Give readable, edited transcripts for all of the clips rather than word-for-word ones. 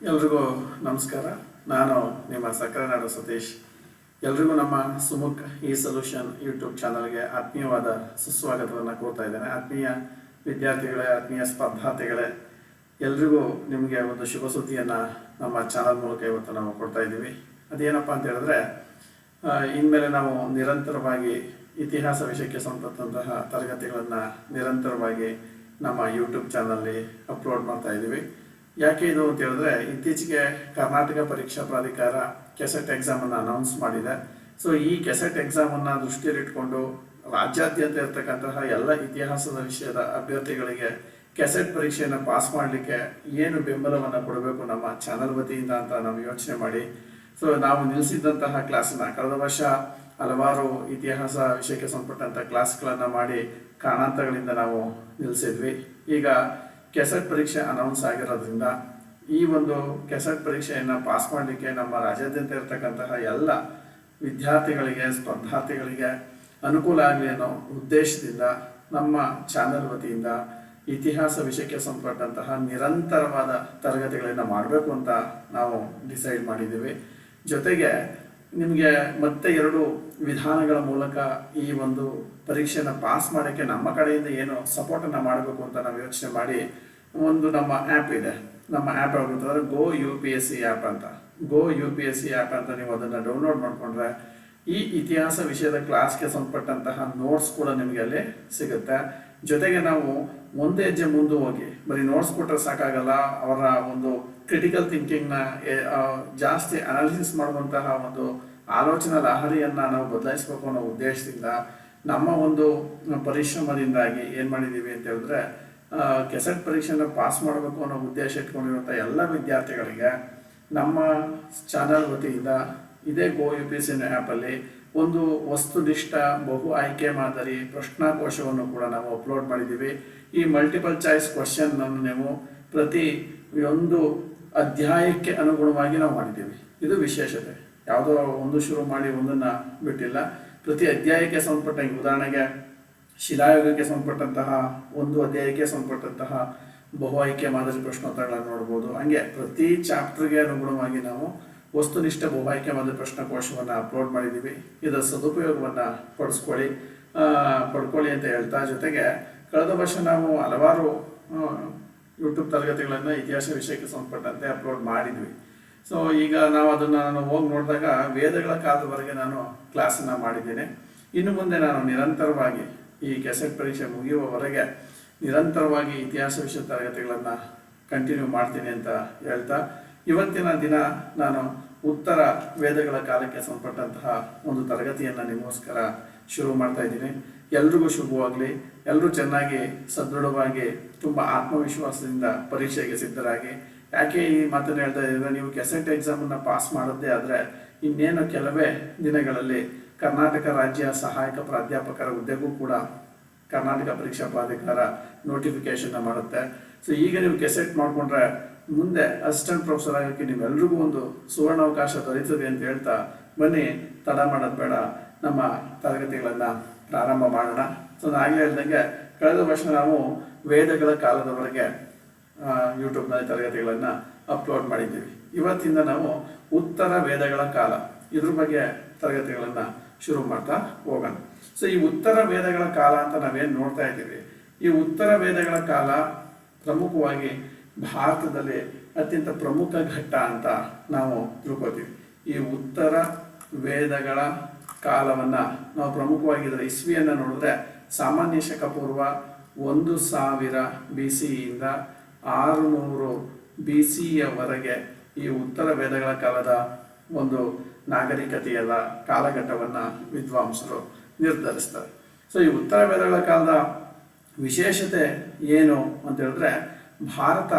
ಎಲ್ರಿಗೂ ನಮಸ್ಕಾರ. ನಾನು ನಿಮ್ಮ ಸಕ್ಕರೆನಾಡು ಸತೀಶ್. ಎಲ್ರಿಗೂ ನಮ್ಮ ಸುಮುಖ ಇ ಸೊಲ್ಯೂಷನ್ ಯೂಟ್ಯೂಬ್ ಚಾನಲ್ಗೆ ಆತ್ಮೀಯವಾದ ಸುಸ್ವಾಗತವನ್ನು ಕೋರ್ತಾ ಇದ್ದೇನೆ. ಆತ್ಮೀಯ ವಿದ್ಯಾರ್ಥಿಗಳೇ, ಆತ್ಮೀಯ ಸ್ಪರ್ಧಾರ್ಥಿಗಳೇ, ಎಲ್ರಿಗೂ ನಿಮಗೆ ಒಂದು ಶುಭ ಸುದ್ದಿಯನ್ನು ನಮ್ಮ ಚಾನಲ್ ಮೂಲಕ ಇವತ್ತು ನಾವು ಕೊಡ್ತಾ ಇದ್ದೀವಿ. ಅದೇನಪ್ಪ ಅಂತ ಹೇಳಿದ್ರೆ, ಇನ್ಮೇಲೆ ನಾವು ನಿರಂತರವಾಗಿ ಇತಿಹಾಸ ವಿಷಯಕ್ಕೆ ಸಂಬಂಧಪಟ್ಟಂತಹ ತರಗತಿಗಳನ್ನು ನಿರಂತರವಾಗಿ ನಮ್ಮ ಯೂಟ್ಯೂಬ್ ಚಾನಲ್ಲಿ ಅಪ್ಲೋಡ್ ಮಾಡ್ತಾ ಇದ್ದೀವಿ. ಯಾಕೆ ಇದು ಅಂತ ಹೇಳಿದ್ರೆ, ಇತ್ತೀಚೆಗೆ ಕರ್ನಾಟಕ ಪರೀಕ್ಷಾ ಪ್ರಾಧಿಕಾರ ಕೆಸೆಟ್ ಎಕ್ಸಾಮನ್ನು ಅನೌನ್ಸ್ ಮಾಡಿದೆ. ಸೊ ಈ ಕೆಸೆಟ್ ಎಕ್ಸಾಮನ್ನು ದೃಷ್ಟಿಯಲ್ಲಿಟ್ಕೊಂಡು ರಾಜ್ಯಾದ್ಯಂತ ಇರತಕ್ಕಂತಹ ಎಲ್ಲ ಇತಿಹಾಸದ ವಿಷಯದ ಅಭ್ಯರ್ಥಿಗಳಿಗೆ ಕೆಸೆಟ್ ಪರೀಕ್ಷೆಯನ್ನು ಪಾಸ್ ಮಾಡಲಿಕ್ಕೆ ಏನು ಬೆಂಬಲವನ್ನು ಕೊಡಬೇಕು ನಮ್ಮ ಚಾನಲ್ ವತಿಯಿಂದ ಅಂತ ನಾವು ಯೋಚನೆ ಮಾಡಿ, ಸೊ ನಾವು ನಿಲ್ಲಿಸಿದಂತಹ ಕ್ಲಾಸನ್ನು ಕಳೆದ ವರ್ಷ ಹಲವಾರು ಇತಿಹಾಸ ವಿಷಯಕ್ಕೆ ಸಂಬಂಧಪಟ್ಟಂಥ ಕ್ಲಾಸ್ಗಳನ್ನು ಮಾಡಿ ಕಾರಣಾಂತರಗಳಿಂದ ನಾವು ನಿಲ್ಲಿಸಿದ್ವಿ. ಈಗ ಕೆಸೆಟ್ ಪರೀಕ್ಷೆ ಅನೌನ್ಸ್ ಆಗಿರೋದ್ರಿಂದ ಈ ಒಂದು ಕೆಸೆಟ್ ಪರೀಕ್ಷೆಯನ್ನು ಪಾಸ್ ಮಾಡಲಿಕ್ಕೆ ನಮ್ಮ ರಾಜ್ಯಾದ್ಯಂತ ಇರತಕ್ಕಂತಹ ಎಲ್ಲ ವಿದ್ಯಾರ್ಥಿಗಳಿಗೆ, ಸ್ಪರ್ಧಾರ್ಥಿಗಳಿಗೆ ಅನುಕೂಲ ಆಗಲಿ ಅನ್ನೋ ಉದ್ದೇಶದಿಂದ ನಮ್ಮ ಚಾನಲ್ ವತಿಯಿಂದ ಇತಿಹಾಸ ವಿಷಯಕ್ಕೆ ಸಂಬಂಧಪಟ್ಟಂತಹ ನಿರಂತರವಾದ ತರಗತಿಗಳನ್ನು ಮಾಡಬೇಕು ಅಂತ ನಾವು ಡಿಸೈಡ್ ಮಾಡಿದ್ದೀವಿ. ಜೊತೆಗೆ ನಿಮಗೆ ಮತ್ತೆ 2 ವಿಧಾನಗಳ ಮೂಲಕ ಈ ಒಂದು ಪರೀಕ್ಷೆಯನ್ನು ಪಾಸ್ ಮಾಡೋಕ್ಕೆ ನಮ್ಮ ಕಡೆಯಿಂದ ಏನು ಸಪೋರ್ಟನ್ನು ಮಾಡಬೇಕು ಅಂತ ನಾವು ಯೋಚನೆ ಮಾಡಿ ಒಂದು ನಮ್ಮ ಆ್ಯಪ್ ಇದೆ. ನಮ್ಮ ಆ್ಯಪ್ ಯಾವುದು ಗೋ UPSC ಆ್ಯಪ್ ಅಂತ. ಗೋ UPSC ಆ್ಯಪ್ ಅಂತ ನೀವು ಅದನ್ನು ಡೌನ್ಲೋಡ್ ಮಾಡಿಕೊಂಡ್ರೆ ಈ ಇತಿಹಾಸ ವಿಷಯದ ಕ್ಲಾಸ್ಗೆ ಸಂಬಂಧಪಟ್ಟಂತಹ ನೋಟ್ಸ್ ಕೂಡ ನಿಮಗೆ ಅಲ್ಲಿ ಸಿಗುತ್ತೆ. ಜೊತೆಗೆ ನಾವು ಒಂದು ಹೆಜ್ಜೆ ಮುಂದೆ ಹೋಗಿ ಬರೀ ನೋಟ್ಸ್ ಕೊಟ್ಟರೆ ಸಾಕಾಗಲ್ಲ, ಅವರ ಒಂದು ಕ್ರಿಟಿಕಲ್ ಥಿಂಕಿಂಗ್ನ ಜಾಸ್ತಿ ಅನಾಲಿಸಿಸ್ ಮಾಡುವಂತಹ ಒಂದು ಆಲೋಚನಾ ಲಹರಿಯನ್ನು ನಾವು ಬದಲಾಯಿಸಬೇಕು ಅನ್ನೋ ಉದ್ದೇಶದಿಂದ ನಮ್ಮ ಒಂದು ಪರಿಶ್ರಮದಿಂದಾಗಿ ಏನು ಮಾಡಿದ್ದೀವಿ ಅಂತ ಹೇಳಿದ್ರೆ, ಕೆಸೆಟ್ ಪರೀಕ್ಷೆಯನ್ನು ಪಾಸ್ ಮಾಡಬೇಕು ಅನ್ನೋ ಉದ್ದೇಶ ಇಟ್ಕೊಂಡಿರುವಂಥ ಎಲ್ಲ ವಿದ್ಯಾರ್ಥಿಗಳಿಗೆ ನಮ್ಮ ಚಾನಲ್ ವತಿಯಿಂದ ಇದೇ ಗೋ UPSC ಆ್ಯಪಲ್ಲಿ ಒಂದು ವಸ್ತುನಿಷ್ಠ ಬಹು ಆಯ್ಕೆ ಮಾದರಿ ಪ್ರಶ್ನಾಕೋಶವನ್ನು ಕೂಡ ನಾವು ಅಪ್ಲೋಡ್ ಮಾಡಿದ್ದೀವಿ. ಈ ಮಲ್ಟಿಪಲ್ ಚಾಯ್ಸ್ ಕ್ವಶನ್ನನ್ನು ನೀವು ಪ್ರತಿ ಒಂದು ಅಧ್ಯಾಯಕ್ಕೆ ಅನುಗುಣವಾಗಿ ನಾವು ಮಾಡಿದ್ದೀವಿ. ಇದು ವಿಶೇಷತೆ. ಯಾವುದೋ ಒಂದು ಶುರು ಮಾಡಿ ಒಂದನ್ನು ಬಿಟ್ಟಿಲ್ಲ. ಪ್ರತಿ ಅಧ್ಯಾಯಕ್ಕೆ ಸಂಬಂಧಪಟ್ಟಂಗೆ, ಉದಾಹರಣೆಗೆ ಶಿಲಾಯುಗಕ್ಕೆ ಸಂಬಂಧಪಟ್ಟಂತಹ ಒಂದು ಅಧ್ಯಾಯಕ್ಕೆ ಸಂಬಂಧಪಟ್ಟಂತಹ ಬಹು ಆಯ್ಕೆ ಮಾದರಿ ಪ್ರಶ್ನೋತ್ತರಗಳನ್ನು ನೋಡ್ಬೋದು. ಹಂಗೆ ಪ್ರತಿ ಚಾಪ್ಟರ್ಗೆ ಅನುಗುಣವಾಗಿ ನಾವು ವಸ್ತುನಿಷ್ಠ ಬಹು ಆಯ್ಕೆ ಮಾದರಿ ಪ್ರಶ್ನಕೋಶವನ್ನು ಅಪ್ಲೋಡ್ ಮಾಡಿದ್ದೀವಿ. ಇದರ ಸದುಪಯೋಗವನ್ನು ಪಡ್ಕೊಳ್ಳಿ ಅಂತ ಹೇಳ್ತಾ, ಜೊತೆಗೆ ಕಳೆದ ವರ್ಷ ನಾವು ಹಲವಾರು ಯೂಟ್ಯೂಬ್ ತರಗತಿಗಳನ್ನು ಇತಿಹಾಸ ವಿಷಯಕ್ಕೆ ಸಂಬಂಧಪಟ್ಟಂತೆ ಅಪ್ಲೋಡ್ ಮಾಡಿದ್ವಿ. ಸೊ ಈಗ ನಾವು ಅದನ್ನು ಹೋಗಿ ನೋಡಿದಾಗ ವೇದಗಳ ಕಾಲದವರೆಗೆ ನಾನು ಕ್ಲಾಸನ್ನು ಮಾಡಿದ್ದೇನೆ. ಇನ್ನು ಮುಂದೆ ನಾನು ನಿರಂತರವಾಗಿ ಈ ಕೆಸೆಟ್ ಪರೀಕ್ಷೆ ಮುಗಿಯುವವರೆಗೆ ನಿರಂತರವಾಗಿ ಇತಿಹಾಸ ವಿಷಯದ ತರಗತಿಗಳನ್ನು ಕಂಟಿನ್ಯೂ ಮಾಡ್ತೀನಿ ಅಂತ ಹೇಳ್ತಾ, ಇವತ್ತಿನ ದಿನ ನಾನು ಉತ್ತರ ವೇದಗಳ ಕಾಲಕ್ಕೆ ಸಂಬಂಧಪಟ್ಟಂತಹ ಒಂದು ತರಗತಿಯನ್ನು ನಿಮಗೋಸ್ಕರ ಶುರು ಮಾಡ್ತಾ ಇದ್ದೀನಿ. ಎಲ್ರಿಗೂ ಶುಭವಾಗಲಿ. ಎಲ್ಲರೂ ಚೆನ್ನಾಗಿ ಸದೃಢವಾಗಿ ತುಂಬ ಆತ್ಮವಿಶ್ವಾಸದಿಂದ ಪರೀಕ್ಷೆಗೆ ಸಿದ್ಧರಾಗಿ. ಯಾಕೆ ಈ ಮಾತನ್ನು ಹೇಳ್ತಾ ಇದ್ದೀರಾ, ನೀವು ಕೆಸೆಟ್ ಎಕ್ಸಾಮನ್ನು ಪಾಸ್ ಮಾಡೋದೇ ಆದರೆ ಇನ್ನೇನು ಕೆಲವೇ ದಿನಗಳಲ್ಲಿ ಕರ್ನಾಟಕ ರಾಜ್ಯ ಸಹಾಯಕ ಪ್ರಾಧ್ಯಾಪಕರ ಹುದ್ದೆಗೂ ಕೂಡ ಕರ್ನಾಟಕ ಪರೀಕ್ಷಾ ಪ್ರಾಧಿಕಾರ ನೋಟಿಫಿಕೇಷನ್ನ ಮಾಡುತ್ತೆ. ಸೊ ಈಗ ನೀವು ಕೆಸೆಟ್ ಮಾಡಿಕೊಂಡ್ರೆ ಮುಂದೆ ಅಸಿಸ್ಟೆಂಟ್ ಪ್ರೊಫೆಸರ್ ಆಗೋಕ್ಕೆ ನೀವೆಲ್ರಿಗೂ ಒಂದು ಸುವರ್ಣಾವಕಾಶ ದೊರೀತದೆ ಅಂತ ಹೇಳ್ತಾ, ಬನ್ನಿ ತಡ ಮಾಡೋದು ಬೇಡ, ನಮ್ಮ ತರಗತಿಗಳನ್ನು ಪ್ರಾರಂಭ ಮಾಡೋಣ. ಸೊ ನಾನು ಆಗಲೇ ಹೇಳ್ದಂಗೆ ಕಳೆದ ವರ್ಷ ನಾವು ವೇದಗಳ ಕಾಲದವರೆಗೆ ಯೂಟ್ಯೂಬ್ನಲ್ಲಿ ತರಗತಿಗಳನ್ನು ಅಪ್ಲೋಡ್ ಮಾಡಿದ್ದೀವಿ. ಇವತ್ತಿಂದ ನಾವು ಉತ್ತರ ವೇದಗಳ ಕಾಲ ಇದ್ರ ಬಗ್ಗೆ ತರಗತಿಗಳನ್ನು ಶುರು ಮಾಡ್ತಾ ಹೋಗೋಣ. ಸೊ ಈ ಉತ್ತರ ವೇದಗಳ ಕಾಲ ಅಂತ ನಾವೇನು ನೋಡ್ತಾ ಇದ್ದೀವಿ, ಈ ಉತ್ತರ ವೇದಗಳ ಕಾಲ ಪ್ರಮುಖವಾಗಿ ಭಾರತದಲ್ಲಿ ಅತ್ಯಂತ ಪ್ರಮುಖ ಘಟ್ಟ ಅಂತ ನಾವು ತಿಳ್ಕೊತೀವಿ. ಈ ಉತ್ತರ ವೇದಗಳ ಕಾಲವನ್ನು ನಾವು ಪ್ರಮುಖವಾಗಿ ಇದರ ಇಸ್ವಿಯನ್ನು ನೋಡಿದ್ರೆ ಸಾಮಾನ್ಯ ಶಕ ಪೂರ್ವ 1000 BCಯಿಂದ 600 BCಯವರೆಗೆ ಈ ಉತ್ತರ ವೇದಗಳ ಕಾಲದ ಒಂದು ನಾಗರಿಕತೆಯಲ್ಲ ಕಾಲಘಟ್ಟವನ್ನು ವಿದ್ವಾಂಸರು ನಿರ್ಧರಿಸ್ತಾರೆ. ಸೊ ಈ ಉತ್ತರ ವೇದಗಳ ಕಾಲದ ವಿಶೇಷತೆ ಏನು ಅಂತ ಹೇಳಿದ್ರೆ, ಭಾರತ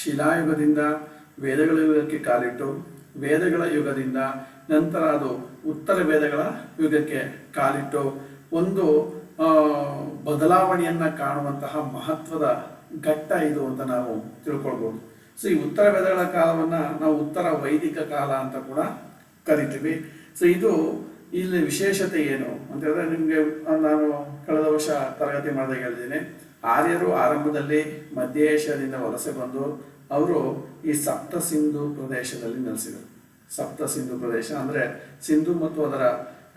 ಶಿಲಾಯುಗದಿಂದ ವೇದಗಳ ಯುಗಕ್ಕೆ ಕಾಲಿಟ್ಟು, ವೇದಗಳ ಯುಗದಿಂದ ನಂತರ ಅದು ಉತ್ತರ ವೇದಗಳ ಯುಗಕ್ಕೆ ಕಾಲಿಟ್ಟು ಒಂದು ಬದಲಾವಣೆಯನ್ನು ಕಾಣುವಂತಹ ಮಹತ್ವದ ಘಟ್ಟ ಇದು ಅಂತ ನಾವು ತಿಳ್ಕೊಳ್ಬೋದು. ಸೊ ಈ ಉತ್ತರ ವೇದಗಳ ಕಾಲವನ್ನು ನಾವು ಉತ್ತರ ವೈದಿಕ ಕಾಲ ಅಂತ ಕೂಡ ಕರಿತೀವಿ. ಸೊ ಇದು ಇಲ್ಲಿ ವಿಶೇಷತೆ ಏನು ಅಂತ ಹೇಳಿದ್ರೆ, ನಿಮಗೆ ನಾನು ಕಳೆದ ವರ್ಷ ತರಗತಿ ಮಾಡಿದಾಗ ಹೇಳಿದ್ದೀನಿ, ಆರ್ಯರು ಆರಂಭದಲ್ಲಿ ಮಧ್ಯ ಏಷ್ಯಾದಿಂದ ವಲಸೆ ಬಂದು ಅವರು ಈ ಸಪ್ತ ಸಿಂಧು ಪ್ರದೇಶದಲ್ಲಿ ನೆಲೆಸಿದರು. ಸಪ್ತ ಸಿಂಧು ಪ್ರದೇಶ ಅಂದರೆ ಸಿಂಧು ಮತ್ತು ಅದರ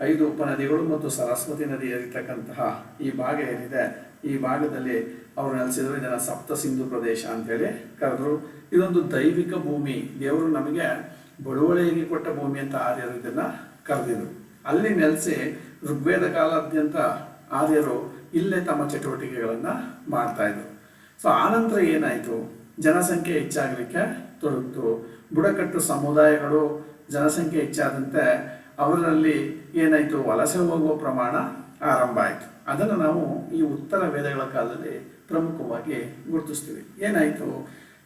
5 ಉಪನದಿಗಳು ಮತ್ತು ಸರಸ್ವತಿ ನದಿ ಇರತಕ್ಕಂತಹ ಈ ಭಾಗ ಏನಿದೆ, ಈ ಭಾಗದಲ್ಲಿ ಅವರು ನೆಲೆಸಿದ್ರು. ಇದನ್ನು ಸಪ್ತ ಸಿಂಧು ಪ್ರದೇಶ ಅಂತೇಳಿ ಕರೆದ್ರು. ಇದೊಂದು ದೈವಿಕ ಭೂಮಿ, ದೇವರು ನಮಗೆ ಬಳುವಳಿಗೆ ಕೊಟ್ಟ ಭೂಮಿ ಅಂತ ಆರ್ಯರು ಇದನ್ನು ಕರೆದಿದ್ರು. ಅಲ್ಲಿ ನೆಲೆಸಿ ಋಗ್ವೇದ ಕಾಲಾದ್ಯಂತ ಆರ್ಯರು ಇಲ್ಲೇ ತಮ್ಮ ಚಟುವಟಿಕೆಗಳನ್ನು ಮಾಡ್ತಾ ಇದ್ರು. ಸೊ ಆನಂತರ ಏನಾಯಿತು, ಜನಸಂಖ್ಯೆ ಹೆಚ್ಚಾಗಲಿಕ್ಕೆ ತೊಡಗಿತು. ಬುಡಕಟ್ಟು ಸಮುದಾಯಗಳು ಜನಸಂಖ್ಯೆ ಹೆಚ್ಚಾದಂತೆ ಅವರಲ್ಲಿ ಏನಾಯಿತು, ವಲಸೆ ಹೋಗುವ ಪ್ರಮಾಣ ಆರಂಭ ಆಯಿತು. ಅದನ್ನು ನಾವು ಈ ಉತ್ತರ ವೇದಗಳ ಕಾಲದಲ್ಲಿ ಪ್ರಮುಖವಾಗಿ ಗುರುತಿಸ್ತೀವಿ. ಏನಾಯಿತು,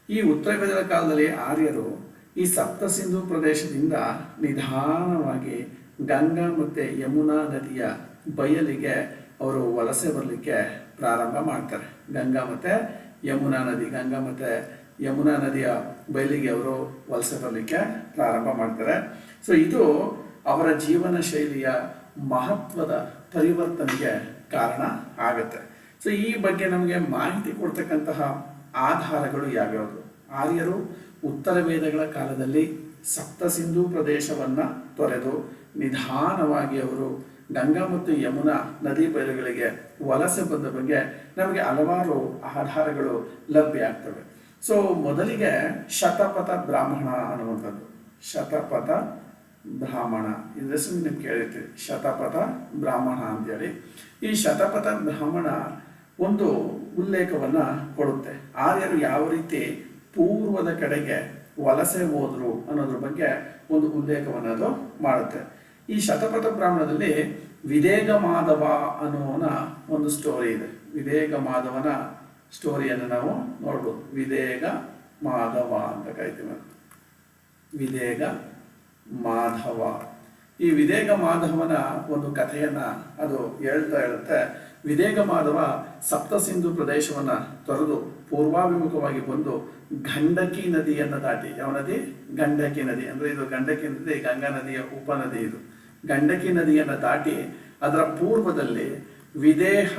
ಈ ಉತ್ತರ ವೇದಗಳ ಕಾಲದಲ್ಲಿ ಆರ್ಯರು ಈ ಸಪ್ತ ಸಿಂಧು ಪ್ರದೇಶದಿಂದ ನಿಧಾನವಾಗಿ ಗಂಗಾ ಮತ್ತು ಯಮುನಾ ನದಿಯ ಬಯಲಿಗೆ ಅವರು ವಲಸೆ ಬರಲಿಕ್ಕೆ ಪ್ರಾರಂಭ ಮಾಡ್ತಾರೆ. ಗಂಗಾ ಮತ್ತು ಯಮುನಾ ನದಿಯ ಬಯಲಿಗೆ ಅವರು ವಲಸೆ ಬರಲಿಕ್ಕೆ ಪ್ರಾರಂಭ ಮಾಡ್ತಾರೆ. ಸೊ ಇದು ಅವರ ಜೀವನ ಶೈಲಿಯ ಮಹತ್ವದ ಪರಿವರ್ತನೆಗೆ ಕಾರಣ ಆಗುತ್ತೆ. ಸೊ ಈ ಬಗ್ಗೆ ನಮಗೆ ಮಾಹಿತಿ ಕೊಡ್ತಕ್ಕಂತಹ ಆಧಾರಗಳು ಯಾವ್ಯಾವುದು? ಆರ್ಯರು ಉತ್ತರ ವೇದಗಳ ಕಾಲದಲ್ಲಿ ಸಪ್ತ ಸಿಂಧು ಪ್ರದೇಶವನ್ನು ತೊರೆದು ನಿಧಾನವಾಗಿ ಅವರು ಗಂಗಾ ಮತ್ತು ಯಮುನಾ ನದಿ ಬಯಲುಗಳಿಗೆ ವಲಸೆ ಬಂದ ಬಗ್ಗೆ ನಮಗೆ ಹಲವಾರು ಆಧಾರಗಳು ಲಭ್ಯ ಆಗ್ತವೆ. ಸೊ ಮೊದಲಿಗೆ ಶತಪಥ ಬ್ರಾಹ್ಮಣ ಅನ್ನುವಂಥದ್ದು. ಶತಪಥ ಬ್ರಾಹ್ಮಣ ಇದ್ರ ಹೆಸರು ನೀವು ಕೇಳಿರ್ತೀರಿ, ಶತಪಥ ಬ್ರಾಹ್ಮಣ ಅಂತೇಳಿ. ಈ ಶತಪಥ ಬ್ರಾಹ್ಮಣ ಒಂದು ಉಲ್ಲೇಖವನ್ನು ಕೊಡುತ್ತೆ. ಆರ್ಯರು ಯಾವ ರೀತಿ ಪೂರ್ವದ ಕಡೆಗೆ ವಲಸೆ ಹೋದ್ರು ಅನ್ನೋದ್ರ ಬಗ್ಗೆ ಒಂದು ಉಲ್ಲೇಖವನ್ನು ಅದು ಮಾಡುತ್ತೆ. ಈ ಶತಪಥ ಬ್ರಾಹ್ಮಣದಲ್ಲಿ ವಿದೇಗ ಮಾಧವ ಅನ್ನುವನ ಒಂದು ಸ್ಟೋರಿ ಇದೆ. ವಿದೇಗ ಮಾಧವನ ಸ್ಟೋರಿಯನ್ನು ನಾವು ನೋಡ್ಬೋದು. ವಿದೇಗ ಮಾಧವ ಅಂತ ಕರಿತೀವಿ. ವಿದೇಗ ಮಾಧವ, ಈ ವಿದೇಗ ಮಾಧವನ ಒಂದು ಕಥೆಯನ್ನು ಅದು ಹೇಳುತ್ತೆ. ವಿದೇಗ ಮಾಧವ ಸಪ್ತ ಸಿಂಧು ಪ್ರದೇಶವನ್ನು ತೊರೆದು ಪೂರ್ವಾಭಿಮುಖವಾಗಿ ಬಂದು ಗಂಡಕಿ ನದಿಯನ್ನು ದಾಟಿ, ಯಾವ ನದಿ? ಗಂಡಕಿ ನದಿ. ಅಂದರೆ ಇದು ಗಂಡಕಿ ನದಿ ಗಂಗಾ ನದಿಯ ಉಪನದಿ. ಇದು ಗಂಡಕಿ ನದಿಯನ್ನು ದಾಟಿ ಅದರ ಪೂರ್ವದಲ್ಲಿ ವಿದೇಹ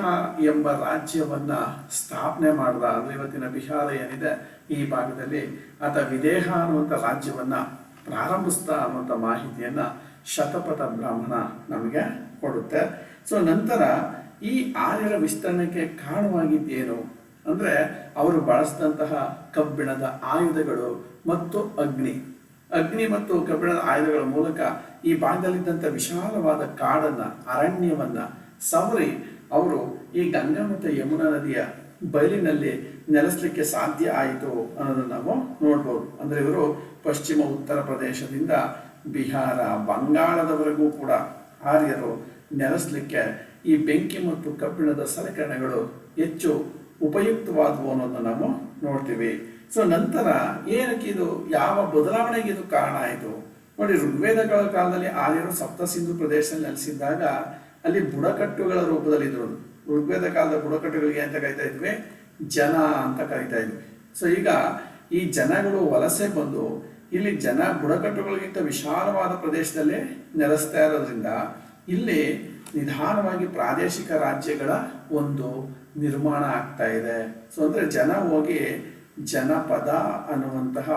ಎಂಬ ರಾಜ್ಯವನ್ನು ಸ್ಥಾಪನೆ ಮಾಡಿದ. ಅಂದರೆ ಇವತ್ತಿನ ಬಿಹಾರ ಏನಿದೆ ಈ ಭಾಗದಲ್ಲಿ ಆತ ವಿದೇಹ ಅನ್ನುವಂಥ ರಾಜ್ಯವನ್ನು ಪ್ರಾರಂಭಿಸ್ತಾ ಅನ್ನುವಂಥ ಮಾಹಿತಿಯನ್ನು ಶತಪಥ ಬ್ರಾಹ್ಮಣ ನಮಗೆ ಕೊಡುತ್ತೆ. ಸೊ ನಂತರ ಈ ಆರ್ಯರ ವಿಸ್ತರಣೆಗೆ ಕಾರಣವಾಗಿದ್ದೇನು ಅಂದರೆ ಅವರು ಬಳಸಿದಂತಹ ಕಬ್ಬಿಣದ ಆಯುಧಗಳು ಮತ್ತು ಅಗ್ನಿ ಮತ್ತು ಕಬ್ಬಿಣದ ಆಯುಧಗಳ ಮೂಲಕ ಈ ಭಾಗದಲ್ಲಿದ್ದಂಥ ವಿಶಾಲವಾದ ಕಾಡನ್ನು, ಅರಣ್ಯವನ್ನು ಸವರಿ ಅವರು ಈ ಗಂಗಾ ಮತ್ತು ಯಮುನಾ ನದಿಯ ಬಯಲಿನಲ್ಲಿ ನೆಲೆಸಲಿಕ್ಕೆ ಸಾಧ್ಯ ಆಯಿತು ಅನ್ನೋದನ್ನು ನಾವು ನೋಡ್ಬೋದು. ಅಂದರೆ ಇವರು ಪಶ್ಚಿಮ ಉತ್ತರ ಪ್ರದೇಶದಿಂದ ಬಿಹಾರ, ಬಂಗಾಳದವರೆಗೂ ಕೂಡ ಆರ್ಯರು ನೆಲೆಸಲಿಕ್ಕೆ ಈ ಬೆಂಕಿ ಮತ್ತು ಕಬ್ಬಿಣದ ಸಲಕರಣೆಗಳು ಹೆಚ್ಚು ಉಪಯುಕ್ತವಾದವು ಅನ್ನೋದನ್ನು ನಾವು ನೋಡ್ತೀವಿ. ಸೊ ನಂತರ ಏನಕ್ಕೆ ಇದು, ಯಾವ ಬದಲಾವಣೆಗೆ ಇದು ಕಾರಣ ಆಯಿತು ನೋಡಿ. ಋಗ್ವೇದಗಳ ಕಾಲದಲ್ಲಿ ಆರ್ಯರು ಸಪ್ತ ಸಿಂಧು ಪ್ರದೇಶದಲ್ಲಿ ನೆಲೆಸಿದ್ದಾಗ ಅಲ್ಲಿ ಬುಡಕಟ್ಟುಗಳ ರೂಪದಲ್ಲಿ ಇದ್ರು. ಋಗ್ವೇದ ಕಾಲದ ಬುಡಕಟ್ಟುಗಳಿಗೆ ಅಂತ ಕರಿತಾ ಇದ್ವಿ, ಜನ ಅಂತ ಕರಿತಾ ಇದ್ವಿ. ಸೊ ಈಗ ಈ ಜನಗಳು ವಲಸೆ ಬಂದು ಇಲ್ಲಿ ಬುಡಕಟ್ಟುಗಳಿಗಿಂತ ವಿಶಾಲವಾದ ಪ್ರದೇಶದಲ್ಲಿ ನೆಲೆಸ್ತಾ ಇರೋದ್ರಿಂದ ಇಲ್ಲಿ ನಿಧಾನವಾಗಿ ಪ್ರಾದೇಶಿಕ ರಾಜ್ಯಗಳ ಒಂದು ನಿರ್ಮಾಣ ಆಗ್ತಾ ಇದೆ. ಸೊ ಅಂದರೆ ಜನ ಹೋಗಿ ಜನಪದ ಅನ್ನುವಂತಹ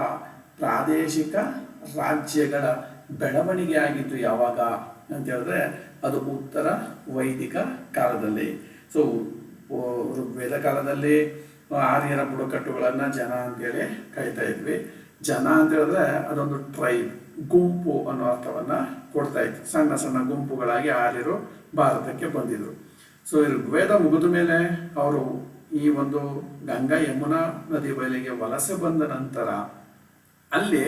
ಪ್ರಾದೇಶಿಕ ರಾಜ್ಯಗಳ ಬೆಳವಣಿಗೆ ಆಗಿತ್ತು. ಯಾವಾಗ ಅಂತ ಹೇಳಿದ್ರೆ ಅದು ಉತ್ತರ ವೈದಿಕ ಕಾಲದಲ್ಲಿ. ಸೊ ಋಗ್ವೇದ ಕಾಲದಲ್ಲಿ ಆರ್ಯರ ಬುಡಕಟ್ಟುಗಳನ್ನು ಜನ ಅಂತೇಳಿ ಕರಿತಾ ಇದ್ವಿ. ಜನ ಅಂತ ಹೇಳಿದ್ರೆ ಅದೊಂದು ಟ್ರೈಬ್, ಗುಂಪು ಅನ್ನೋ ಅರ್ಥವನ್ನು ಕೊಡ್ತಾ ಇತ್ತು. ಸಣ್ಣ ಸಣ್ಣ ಗುಂಪುಗಳಾಗಿ ಆರ್ಯರು ಭಾರತಕ್ಕೆ ಬಂದಿದ್ರು. ಸೊ ಋಗ್ವೇದ ಮುಗಿದ ಮೇಲೆ ಅವರು ಈ ಒಂದು ಗಂಗಾ ಯಮುನಾ ನದಿ ಬಯಲಿಗೆ ವಲಸೆ ಬಂದ ನಂತರ ಅಲ್ಲಿ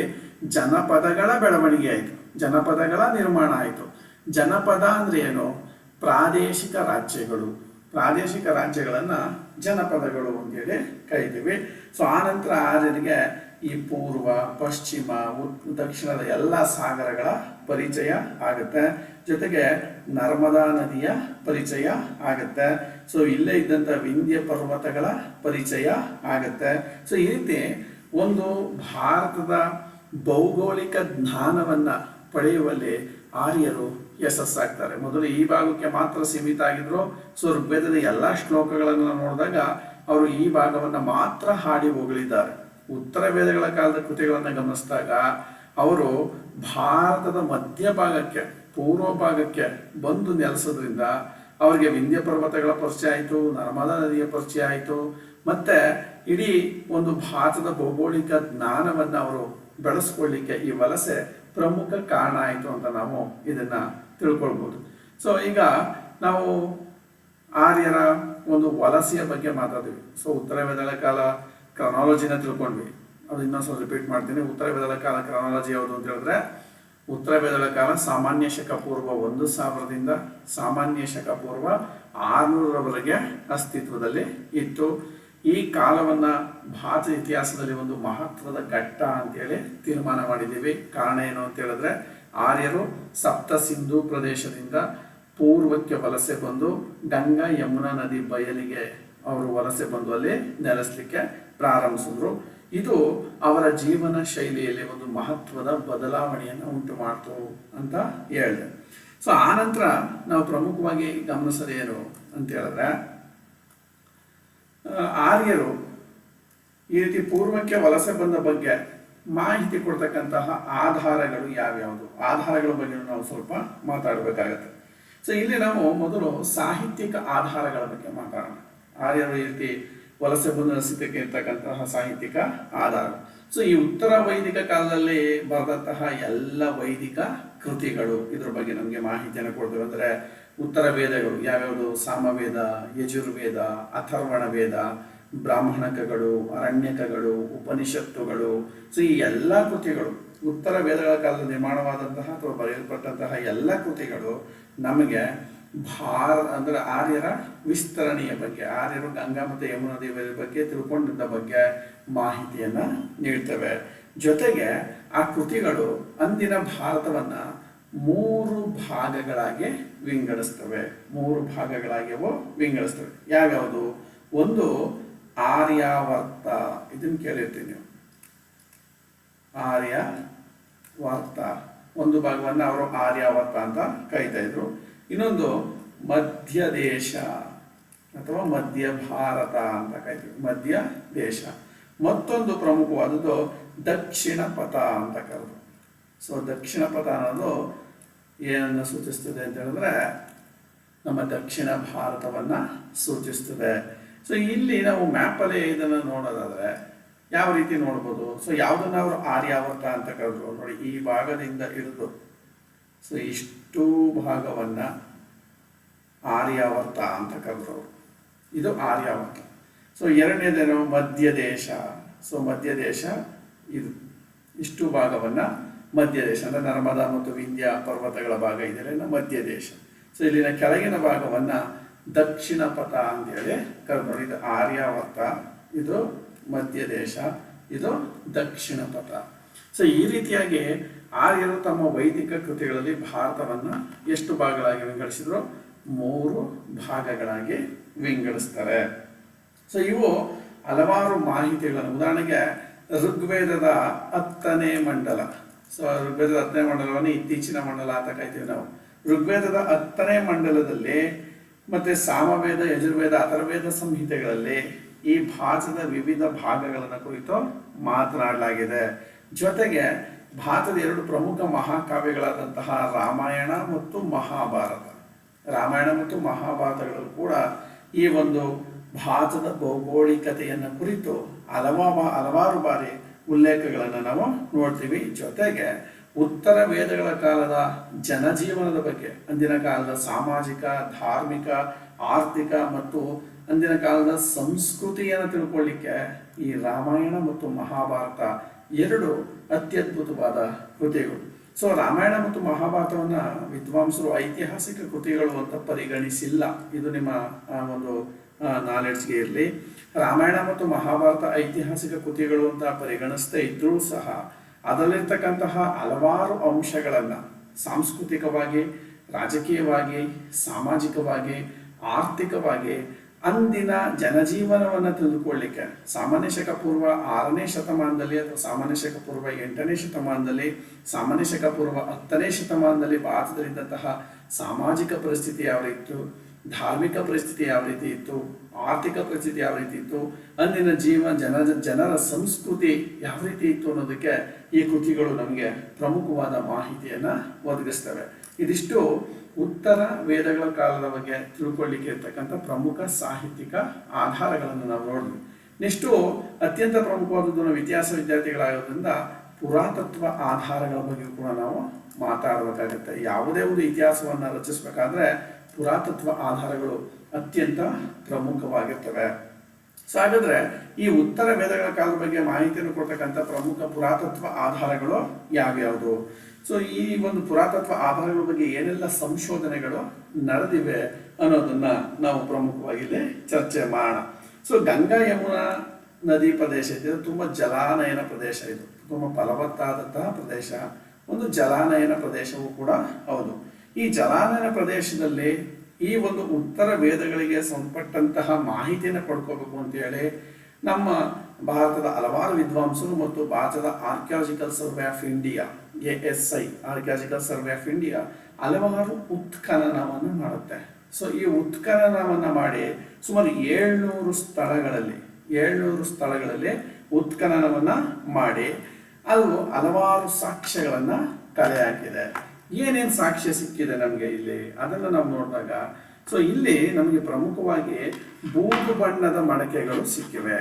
ಜನಪದಗಳ ಬೆಳವಣಿಗೆ ಆಯಿತು, ಜನಪದಗಳ ನಿರ್ಮಾಣ ಆಯಿತು. ಜನಪದ ಅಂದರೆ ಏನು? ಪ್ರಾದೇಶಿಕ ರಾಜ್ಯಗಳು. ಪ್ರಾದೇಶಿಕ ರಾಜ್ಯಗಳನ್ನು ಜನಪದಗಳು ಅಂತೇಳಿ ಕರಿತೀವಿ. ಸೊ ಆನಂತರ ಆರ್ಯರಿಗೆ ಈ ಪೂರ್ವ, ಪಶ್ಚಿಮ, ದಕ್ಷಿಣದ ಎಲ್ಲ ಸಾಗರಗಳ ಪರಿಚಯ ಆಗುತ್ತೆ. ಜೊತೆಗೆ ನರ್ಮದಾ ನದಿಯ ಪರಿಚಯ ಆಗುತ್ತೆ. ಸೊ ಇಲ್ಲೇ ಇದ್ದಂಥ ವಿಂಧ್ಯ ಪರ್ವತಗಳ ಪರಿಚಯ ಆಗುತ್ತೆ. ಸೊ ಈ ರೀತಿ ಒಂದು ಭಾರತದ ಭೌಗೋಳಿಕ ಜ್ಞಾನವನ್ನು ಪಡೆಯುವಲ್ಲಿ ಆರ್ಯರು ಯಶಸ್ಸಾಗ್ತಾರೆ. ಮೊದಲು ಈ ಭಾಗಕ್ಕೆ ಮಾತ್ರ ಸೀಮಿತ ಆಗಿದ್ರು. ಸೊ ಋಗ್ವೇದದ ಎಲ್ಲ ಶ್ಲೋಕಗಳನ್ನು ನೋಡಿದಾಗ ಅವರು ಈ ಭಾಗವನ್ನು ಮಾತ್ರ ಹಾಡಿ ಹೊಗಳಿದ್ದಾರೆ. ಉತ್ತರ ವೇದಗಳ ಕಾಲದ ಕೃತಿಗಳನ್ನು ಗಮನಿಸಿದಾಗ ಅವರು ಭಾರತದ ಮಧ್ಯಭಾಗಕ್ಕೆ ಪೂರ್ವ ಭಾಗಕ್ಕೆ ಬಂದು ನೆಲೆಸೋದ್ರಿಂದ ಅವರಿಗೆ ವಿಂಧ್ಯ ಪರ್ವತಗಳ ಪರಿಚಯ ಆಯಿತು, ನರ್ಮದಾ ನದಿಯ ಪರಿಚಯ ಆಯಿತು, ಮತ್ತೆ ಇಡೀ ಒಂದು ಭಾರತದ ಭೌಗೋಳಿಕ ಜ್ಞಾನವನ್ನು ಅವರು ಬೆಳೆಸ್ಕೊಳ್ಳಿಕ್ಕೆ ಈ ವಲಸೆ ಪ್ರಮುಖ ಕಾರಣ ಆಯಿತು ಅಂತ ನಾವು ಇದನ್ನ ತಿಳ್ಕೊಳ್ಬೋದು. ಸೊ ಈಗ ನಾವು ಆರ್ಯರ ಒಂದು ವಲಸೆಯ ಬಗ್ಗೆ ಮಾತಾಡ್ತೀವಿ. ಸೊ ಉತ್ತರ ವೇದಗಳ ಕಾಲ ಕ್ರನಾಲಜಿನ ತಿಳ್ಕೊಂಡ್ವಿ, ಅದು ಇನ್ನೊಂದ್ಸಲ ರಿಪೀಟ್ ಮಾಡ್ತೀನಿ. ಉತ್ತರ ವೇದಗಳ ಕಾಲ ಕ್ರನಾಲಜಿ ಯಾವುದು ಅಂತ ಹೇಳಿದ್ರೆ, ಉತ್ತರ ವೇದಗಳ ಕಾಲ ಸಾಮಾನ್ಯ ಶಕ ಪೂರ್ವ 1000ರಿಂದ ಸಾಮಾನ್ಯ ಶಕ ಪೂರ್ವ 600ರವರೆಗೆ ಅಸ್ತಿತ್ವದಲ್ಲಿ ಇತ್ತು. ಈ ಕಾಲವನ್ನ ಭಾರತ ಇತಿಹಾಸದಲ್ಲಿ ಒಂದು ಮಹತ್ವದ ಘಟ್ಟ ಅಂತೇಳಿ ತೀರ್ಮಾನ ಮಾಡಿದ್ದೀವಿ. ಕಾರಣ ಏನು ಅಂತ ಹೇಳಿದ್ರೆ, ಆರ್ಯರು ಸಪ್ತ ಸಿಂಧು ಪ್ರದೇಶದಿಂದ ಪೂರ್ವಕ್ಕೆ ವಲಸೆ ಬಂದು ಗಂಗಾ ಯಮುನಾ ನದಿ ಬಯಲಿಗೆ ಅವರು ವಲಸೆ ಬಂದು ಅಲ್ಲಿ ನೆಲೆಸಲಿಕ್ಕೆ ಪ್ರಾರಂಭಿಸಿದ್ರು. ಇದು ಅವರ ಜೀವನ ಶೈಲಿಯಲ್ಲಿ ಒಂದು ಮಹತ್ವದ ಬದಲಾವಣೆಯನ್ನು ಉಂಟು ಮಾಡ್ತು ಅಂತ ಹೇಳಿದೆ. ಸೊ ಆನಂತರ ನಾವು ಪ್ರಮುಖವಾಗಿ ಗಮನಿಸೋದೇನು ಅಂತ ಹೇಳಿದ್ರೆ, ಆರ್ಯರು ಈ ರೀತಿ ಪೂರ್ವಕ್ಕೆ ವಲಸೆ ಬಂದ ಬಗ್ಗೆ ಮಾಹಿತಿ ಕೊಡ್ತಕ್ಕಂತಹ ಆಧಾರಗಳು ಯಾವ್ಯಾವುದು, ಆಧಾರಗಳ ಬಗ್ಗೆ ನಾವು ಸ್ವಲ್ಪ ಮಾತಾಡಬೇಕಾಗತ್ತೆ. ಸೊ ಇಲ್ಲಿ ನಾವು ಮೊದಲು ಸಾಹಿತ್ಯಿಕ ಆಧಾರಗಳ ಬಗ್ಗೆ ಮಾತಾಡೋಣ. ಆರ್ಯರು ಈ ರೀತಿ ವಲಸೆ ಬಂದು ನೆಲೆಸಿದ್ದಕ್ಕೆ ಇರ್ತಕ್ಕಂತಹ ಸಾಹಿತ್ಯಿಕ ಆಧಾರ. ಸೊ ಈ ಉತ್ತರ ವೈದಿಕ ಕಾಲದಲ್ಲಿ ಬರೆದಂತಹ ಎಲ್ಲ ವೈದಿಕ ಕೃತಿಗಳು ಇದ್ರ ಬಗ್ಗೆ ನಮಗೆ ಮಾಹಿತಿಯನ್ನು ಕೊಡ್ತೇವೆ. ಅಂದರೆ ಉತ್ತರ ವೇದಗಳು ಯಾವ್ಯಾವುದು, ಸಾಮವೇದ, ಯಜುರ್ವೇದ, ಅಥರ್ವಣ ವೇದ, ಬ್ರಾಹ್ಮಣಕಗಳು, ಅರಣ್ಯಕಗಳು, ಉಪನಿಷತ್ತುಗಳು. ಸೊ ಈ ಎಲ್ಲ ಕೃತಿಗಳು ಉತ್ತರ ವೇದಗಳ ಕಾಲದಲ್ಲಿ ನಿರ್ಮಾಣವಾದಂತಹ ಅಥವಾ ಬರೆಯಲ್ಪಟ್ಟಂತಹ ಎಲ್ಲ ಕೃತಿಗಳು ನಮಗೆ ಅಂದರೆ ಆರ್ಯರ ವಿಸ್ತರಣೆಯ ಬಗ್ಗೆ, ಆರ್ಯರು ಗಂಗಾ ಮತ್ತು ಯಮುನಾ ನದಿಯ ಬಗ್ಗೆ ತಿಳ್ಕೊಂಡಿದ್ದ ಬಗ್ಗೆ ಮಾಹಿತಿಯನ್ನ ನೀಡ್ತವೆ. ಜೊತೆಗೆ ಆ ಕೃತಿಗಳು ಅಂದಿನ ಭಾರತವನ್ನ 3 ಭಾಗಗಳಾಗಿ ವಿಂಗಡಿಸ್ತವೆ. 3 ಭಾಗಗಳಾಗಿ ಅವು ವಿಂಗಡಿಸ್ತವೆ. ಯಾವ್ಯಾವುದು? ಒಂದು ಆರ್ಯಾವರ್ತ, ಇದನ್ನು ಕೇಳಿರ್ತೀನಿ ನೀವು, ಆರ್ಯಾವರ್ತ ಒಂದು ಭಾಗವನ್ನ ಅವರು ಆರ್ಯಾವರ್ತ ಅಂತ ಕರೀತಾ ಇದ್ರು. ಇನ್ನೊಂದು ಮಧ್ಯ ದೇಶ ಅಥವಾ ಮಧ್ಯ ಭಾರತ ಅಂತ ಕರಿತೀವಿ, ಮಧ್ಯ ದೇಶ. ಮತ್ತೊಂದು ಪ್ರಮುಖವಾದದ್ದು ದಕ್ಷಿಣ ಪಥ ಅಂತ ಕರೆದು. ಸೊ ದಕ್ಷಿಣ ಪಥ ಅನ್ನೋದು ಏನನ್ನು ಸೂಚಿಸ್ತದೆ ಅಂತ ಹೇಳಿದ್ರೆ, ನಮ್ಮ ದಕ್ಷಿಣ ಭಾರತವನ್ನ ಸೂಚಿಸ್ತದೆ. ಸೊ ಇಲ್ಲಿ ನಾವು ಮ್ಯಾಪಲ್ಲಿ ಇದನ್ನು ನೋಡೋದಾದ್ರೆ ಯಾವ ರೀತಿ ನೋಡ್ಬೋದು? ಸೊ ಯಾವುದನ್ನ ಅವರು ಆರ್ಯಾವರ್ತ ಅಂತ ಕರೆದ್ರು ನೋಡಿ, ಈ ಭಾಗದಿಂದ ಹಿಡಿದು ಸೊ ಇಷ್ಟು ಭಾಗವನ್ನ ಆರ್ಯಾವರ್ತ ಅಂತ ಕರೆದ್ರು. ಇದು ಆರ್ಯಾವರ್ತ. ಸೊ ಎರಡನೇದೇನು? ಮಧ್ಯ ದೇಶ. ಸೊ ಮಧ್ಯ ದೇಶ ಇದು, ಇಷ್ಟು ಭಾಗವನ್ನ ಮಧ್ಯ ದೇಶ ಅಂದ್ರೆ ನರ್ಮದಾ ಮತ್ತು ವಿಂಧ್ಯ ಪರ್ವತಗಳ ಭಾಗ ಇದೆಲ್ಲ ಮಧ್ಯ ದೇಶ. ಸೊ ಇಲ್ಲಿನ ಕೆಳಗಿನ ಭಾಗವನ್ನ ದಕ್ಷಿಣ ಪಥ ಅಂತೇಳಿ ಕರೆದು ನೋಡಿ. ಇದು ಆರ್ಯಾವರ್ತ, ಇದು ಮಧ್ಯ ದೇಶ, ಇದು ದಕ್ಷಿಣ ಪಥ. ಸೊ ಈ ರೀತಿಯಾಗಿ ಆರ್ಯರು ತಮ್ಮ ವೈದಿಕ ಕೃತಿಗಳಲ್ಲಿ ಭಾರತವನ್ನ ಎಷ್ಟು ಭಾಗಗಳಾಗಿ ವಿಂಗಡಿಸಿದ್ರು? 3 ಭಾಗಗಳಾಗಿ ವಿಂಗಡಿಸ್ತಾರೆ. ಸೊ ಇವು ಹಲವಾರು ಮಾಹಿತಿಗಳನ್ನು, ಉದಾಹರಣೆಗೆ ಋಗ್ವೇದದ 10ನೇ ಮಂಡಲ. ಸೊ ಋಗ್ವೇದದ 10ನೇ ಮಂಡಲವನ್ನು ಇತ್ತೀಚಿನ ಮಂಡಲ ಅಂತ ಕರಿತೀವಿ ನಾವು. ಋಗ್ವೇದದ 10ನೇ ಮಂಡಲದಲ್ಲಿ ಮತ್ತೆ ಸಾಮವೇದ, ಯಜುರ್ವೇದ, ಅಥರ್ವೇದ ಸಂಹಿತೆಗಳಲ್ಲಿ ಈ ಭಾರತದ ವಿವಿಧ ಭಾಗಗಳನ್ನು ಕುರಿತು ಮಾತನಾಡಲಾಗಿದೆ. ಜೊತೆಗೆ ಭಾರತದ 2 ಪ್ರಮುಖ ಮಹಾಕಾವ್ಯಗಳಾದಂತಹ ರಾಮಾಯಣ ಮತ್ತು ಮಹಾಭಾರತ, ರಾಮಾಯಣ ಮತ್ತು ಮಹಾಭಾರತಗಳು ಕೂಡ ಈ ಒಂದು ಭಾರತದ ಭೌಗೋಳಿಕತೆಯನ್ನು ಕುರಿತು ಹಲವಾರು ಬಾರಿ ಉಲ್ಲೇಖಗಳನ್ನು ನಾವು ನೋಡ್ತೀವಿ. ಜೊತೆಗೆ ಉತ್ತರ ವೇದಗಳ ಕಾಲದ ಜನಜೀವನದ ಬಗ್ಗೆ, ಅಂದಿನ ಕಾಲದ ಸಾಮಾಜಿಕ, ಧಾರ್ಮಿಕ, ಆರ್ಥಿಕ ಮತ್ತು ಅಂದಿನ ಕಾಲದ ಸಂಸ್ಕೃತಿಯನ್ನು ತಿಳ್ಕೊಳ್ಳಿಕ್ಕೆ ಈ ರಾಮಾಯಣ ಮತ್ತು ಮಹಾಭಾರತ 2 ಅತ್ಯದ್ಭುತವಾದ ಕೃತಿಗಳು. ಸೊ ರಾಮಾಯಣ ಮತ್ತು ಮಹಾಭಾರತವನ್ನ ವಿದ್ವಾಂಸರು ಐತಿಹಾಸಿಕ ಕೃತಿಗಳು ಅಂತ ಪರಿಗಣಿಸಿಲ್ಲ. ಇದು ನಿಮ್ಮ ಒಂದು ನಾಲೆಡ್ಜ್ಗೆ ಇರಲಿ. ರಾಮಾಯಣ ಮತ್ತು ಮಹಾಭಾರತ ಐತಿಹಾಸಿಕ ಕೃತಿಗಳು ಅಂತ ಪರಿಗಣಿಸದೇ ಇದ್ರೂ ಸಹ ಅದರಲ್ಲಿರ್ತಕ್ಕಂತಹ ಹಲವಾರು ಅಂಶಗಳನ್ನು ಸಾಂಸ್ಕೃತಿಕವಾಗಿ, ರಾಜಕೀಯವಾಗಿ, ಸಾಮಾಜಿಕವಾಗಿ, ಆರ್ಥಿಕವಾಗಿ ಅಂದಿನ ಜನಜೀವನವನ್ನು ತಿಳಿದುಕೊಳ್ಳಿಕ್ಕೆ ಸಾಮಾನ್ಯ ಶಕ ಪೂರ್ವ 6ನೇ ಶತಮಾನದಲ್ಲಿ ಅಥವಾ ಸಾಮಾನ್ಯ ಶಕ ಪೂರ್ವ 8ನೇ ಶತಮಾನದಲ್ಲಿ, ಸಾಮಾನ್ಯ ಶಕ ಪೂರ್ವ 10ನೇ ಶತಮಾನದಲ್ಲಿ ಭಾರತದಲ್ಲಿದ್ದಂತಹ ಸಾಮಾಜಿಕ ಪರಿಸ್ಥಿತಿ ಯಾವ ಇತ್ತು, ಧಾರ್ಮಿಕ ಪರಿಸ್ಥಿತಿ ಯಾವ ರೀತಿ ಇತ್ತು, ಆರ್ಥಿಕ ಪರಿಸ್ಥಿತಿ ಯಾವ ರೀತಿ ಇತ್ತು, ಅಂದಿನ ಜನರ ಸಂಸ್ಕೃತಿ ಯಾವ ರೀತಿ ಇತ್ತು ಅನ್ನೋದಕ್ಕೆ ಈ ಕೃತಿಗಳು ನಮಗೆ ಪ್ರಮುಖವಾದ ಮಾಹಿತಿಯನ್ನು ಒದಗಿಸ್ತವೆ. ಇದಿಷ್ಟು ಉತ್ತರ ವೇದಗಳ ಕಾಲದ ಬಗ್ಗೆ ತಿಳ್ಕೊಳ್ಳಿಕ್ಕೆ ಇರ್ತಕ್ಕಂಥ ಪ್ರಮುಖ ಸಾಹಿತ್ಯಿಕ ಆಧಾರಗಳನ್ನು ನಾವು ನೋಡಿದ್ವಿ. ನೆಕ್ಸ್ಟು ಅತ್ಯಂತ ಪ್ರಮುಖವಾದದ್ದು ನಾವು ಇತಿಹಾಸ ವಿದ್ಯಾರ್ಥಿಗಳಾಗೋದ್ರಿಂದ ಪುರಾತತ್ವ ಆಧಾರಗಳ ಬಗ್ಗೆ ಕೂಡ ನಾವು ಮಾತಾಡಬೇಕಾಗುತ್ತೆ. ಯಾವುದೇ ಒಂದು ಇತಿಹಾಸವನ್ನು ರಚಿಸಬೇಕಾದ್ರೆ ಪುರಾತತ್ವ ಆಧಾರಗಳು ಅತ್ಯಂತ ಪ್ರಮುಖವಾಗಿರ್ತವೆ. ಸೊ ಹಾಗಾದ್ರೆ ಈ ಉತ್ತರ ವೇದಗಳ ಕಾಲದ ಬಗ್ಗೆ ಮಾಹಿತಿಯನ್ನು ಕೊಡ್ತಕ್ಕಂಥ ಪ್ರಮುಖ ಪುರಾತತ್ವ ಆಧಾರಗಳು ಯಾವ್ಯಾವುದು? ಸೊ ಈ ಒಂದು ಪುರಾತತ್ವ ಆಧಾರಗಳ ಬಗ್ಗೆ ಏನೆಲ್ಲ ಸಂಶೋಧನೆಗಳು ನಡೆದಿವೆ ಅನ್ನೋದನ್ನ ನಾವು ಪ್ರಮುಖವಾಗಿ ಇಲ್ಲಿ ಚರ್ಚೆ ಮಾಡೋಣ. ಸೊ ಗಂಗಾ ಯಮುನಾ ನದಿ ಪ್ರದೇಶ ಇದೆ, ತುಂಬಾ ಜಲಾನಯನ ಪ್ರದೇಶ, ಇದು ತುಂಬಾ ಫಲವತ್ತಾದಂತಹ ಪ್ರದೇಶ, ಒಂದು ಜಲಾನಯನ ಪ್ರದೇಶವೂ ಕೂಡ ಹೌದು. ಈ ಜಲಾನಯನ ಪ್ರದೇಶದಲ್ಲಿ ಈ ಒಂದು ಉತ್ತರ ವೇದಗಳಿಗೆ ಸಂಬಂಧಪಟ್ಟಂತಹ ಮಾಹಿತಿಯನ್ನು ಪಡ್ಕೋಬೇಕು ಅಂತೇಳಿ ನಮ್ಮ ಭಾರತದ ಹಲವಾರು ವಿದ್ವಾಂಸರು ಮತ್ತು ಭಾರತದ archaeological survey of India ASI archaeological survey of India ಹಲವಾರು ಉತ್ಖನನವನ್ನು ಮಾಡುತ್ತೆ. ಸೊ ಈ ಉತ್ಖನನವನ್ನು ಮಾಡಿ ಸುಮಾರು 700 ಸ್ಥಳಗಳಲ್ಲಿ ಉತ್ಖನನವನ್ನು ಮಾಡಿ ಅದು ಹಲವಾರು ಸಾಕ್ಷ್ಯಗಳನ್ನು ಕಲೆ ಹಾಕಿದೆ. ಏನೇನು ಸಾಕ್ಷ್ಯ ಸಿಕ್ಕಿದೆ ನಮಗೆ ಇಲ್ಲಿ ಅದನ್ನು ನಾವು ನೋಡಿದಾಗ, ಸೊ ಇಲ್ಲಿ ನಮಗೆ ಪ್ರಮುಖವಾಗಿ ಬೂದು ಬಣ್ಣದ ಮಡಕೆಗಳು ಸಿಕ್ಕಿವೆ,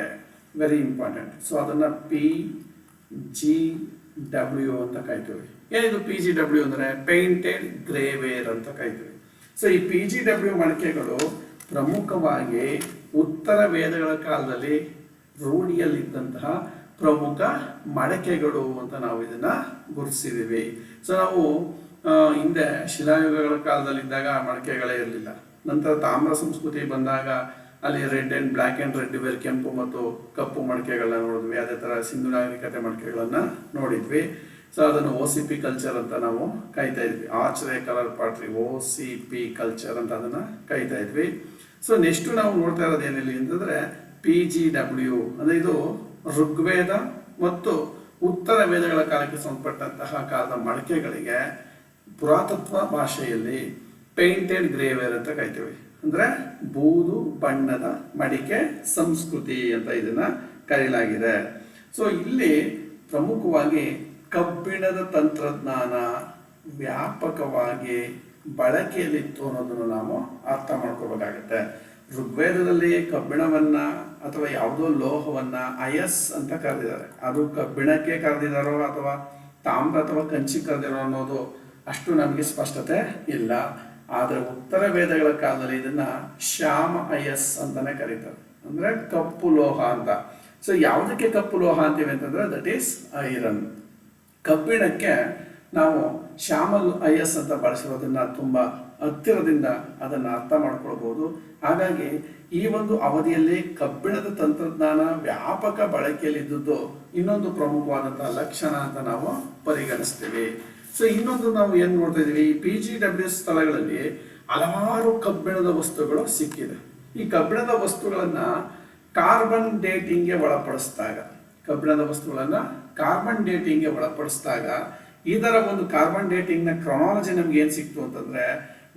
ವೆರಿ ಇಂಪಾರ್ಟೆಂಟ್. ಸೊ ಅದನ್ನು PGW ಅಂತ ಕರಿತೀವಿ. ಏನಿದು PGW ಅಂದರೆ ಪೇಂಟೆಡ್ ಗ್ರೇವೇರ್ ಅಂತ ಕರಿತೀವಿ. ಸೊ ಈ PGW ಮಡಕೆಗಳು ಪ್ರಮುಖವಾಗಿ ಉತ್ತರ ವೇದಗಳ ಕಾಲದಲ್ಲಿ ರೂಢಿಯಲ್ಲಿದ್ದಂತಹ ಪ್ರಮುಖ ಮಡಕೆಗಳು ಅಂತ ನಾವು ಇದನ್ನ ಗುರುತಿಸಿದ್ದೀವಿ. ಸೊ ನಾವು ಹಿಂದೆ ಶಿಲಾಯುಗಗಳ ಕಾಲದಲ್ಲಿದ್ದಾಗ ಮಡಕೆಗಳೇ ಇರಲಿಲ್ಲ. ನಂತರ ತಾಮ್ರ ಸಂಸ್ಕೃತಿ ಬಂದಾಗ ಅಲ್ಲಿ red and black and red ಬೇರೆ ಕೆಂಪು ಮತ್ತು ಕಪ್ಪು ಮಡಕೆಗಳನ್ನ ನೋಡಿದ್ವಿ. ಅದೇ ಥರ ಸಿಂಧು ನಾಗರಿಕತೆ ಮಡಕೆಗಳನ್ನು ನೋಡಿದ್ವಿ. ಸೊ ಅದನ್ನು OCP ಕಲ್ಚರ್ ಅಂತ ನಾವು ಕರಿತಾ ಇದ್ವಿ, ಆರ್ಚರೇ ಕಲರ್ ಪಾಟ್ರಿ, OCP ಕಲ್ಚರ್ ಅಂತ ಅದನ್ನು ಕರಿತಾ ಇದ್ವಿ. ಸೊ ನೆಕ್ಸ್ಟ್ ನಾವು ನೋಡ್ತಾ ಇರೋದು ಏನಿಲ್ಲ ಅಂತಂದರೆ PGW ಅಂದರೆ ಇದು ಋಗ್ವೇದ ಮತ್ತು ಉತ್ತರ ವೇದಗಳ ಕಾಲಕ್ಕೆ ಸಂಬಂಧಪಟ್ಟಂತಹ ಕಾಲದ ಮಡಕೆಗಳಿಗೆ ಪುರಾತತ್ವ ಭಾಷೆಯಲ್ಲಿ ಪೇಂಟೆಡ್ ಗ್ರೇವೇರ್ ಅಂತ ಕರಿತೀವಿ. ಅಂದರೆ ಬೂದು ಬಣ್ಣದ ಮಡಿಕೆ ಸಂಸ್ಕೃತಿ ಅಂತ ಇದನ್ನ ಕರೆಯಲಾಗಿದೆ. ಸೊ ಇಲ್ಲಿ ಪ್ರಮುಖವಾಗಿ ಕಬ್ಬಿಣದ ತಂತ್ರಜ್ಞಾನ ವ್ಯಾಪಕವಾಗಿ ಬಳಕೆಯಲ್ಲಿತ್ತು ಅನ್ನೋದನ್ನು ನಾವು ಅರ್ಥ ಮಾಡ್ಕೋಬೇಕಾಗತ್ತೆ. ಋಗ್ವೇದದಲ್ಲಿ ಕಬ್ಬಿಣವನ್ನ ಅಥವಾ ಯಾವುದೋ ಲೋಹವನ್ನ ಅಯಸ್ ಅಂತ ಕರೆದಿದ್ದಾರೆ. ಅದು ಕಬ್ಬಿಣಕ್ಕೆ ಕರೆದಿದ್ದಾರೋ ಅಥವಾ ತಾಮ್ರ ಅಥವಾ ಕಂಚಿ ಕರೆದಿರೋ ಅನ್ನೋದು ಅಷ್ಟು ನಮಗೆ ಸ್ಪಷ್ಟತೆ ಇಲ್ಲ. ಆದರೆ ಉತ್ತರ ವೇದಗಳ ಕಾಲದಲ್ಲಿ ಇದನ್ನ ಶ್ಯಾಮ ಅಯಸ್ ಅಂತಾನೆ ಕರೀತಾರೆ, ಅಂದ್ರೆ ಕಪ್ಪು ಲೋಹ ಅಂತ. ಸೊ ಯಾವುದಕ್ಕೆ ಕಪ್ಪು ಲೋಹ ಅಂತೀವಿ ಅಂತಂದ್ರೆ ದಟ್ ಈಸ್ ಐರನ್. ಕಬ್ಬಿಣಕ್ಕೆ ನಾವು ಶ್ಯಾಮಲ್ ಅಯಸ್ ಅಂತ ಬಳಸಿರೋದನ್ನ ತುಂಬಾ ಹತ್ತಿರದಿಂದ ಅದನ್ನು ಅರ್ಥ ಮಾಡ್ಕೊಳ್ಬಹುದು. ಹಾಗಾಗಿ ಈ ಒಂದು ಅವಧಿಯಲ್ಲಿ ಕಬ್ಬಿಣದ ತಂತ್ರಜ್ಞಾನ ವ್ಯಾಪಕ ಬಳಕೆಯಲ್ಲಿದ್ದುದು ಇನ್ನೊಂದು ಪ್ರಮುಖವಾದಂತಹ ಲಕ್ಷಣ ಅಂತ ನಾವು ಪರಿಗಣಿಸ್ತೀವಿ. ಸೊ ಇನ್ನೊಂದು ನಾವು ಏನ್ ನೋಡ್ತಾ ಇದೀವಿ, ಈ PGW ಸ್ಥಳಗಳಲ್ಲಿ ಹಲವಾರು ಕಬ್ಬಿಣದ ವಸ್ತುಗಳು ಸಿಕ್ಕಿದೆ. ಈ ಕಬ್ಬಿಣದ ವಸ್ತುಗಳನ್ನ ಕಾರ್ಬನ್ ಡೇಟಿಂಗ್ಗೆ ಒಳಪಡಿಸಿದಾಗ ಇದರ ಒಂದು ಕಾರ್ಬನ್ ಡೇಟಿಂಗ್ ನ ಕ್ರೊನಾಲಜಿ ನಮ್ಗೆ ಏನ್ ಸಿಕ್ತು ಅಂತಂದ್ರೆ,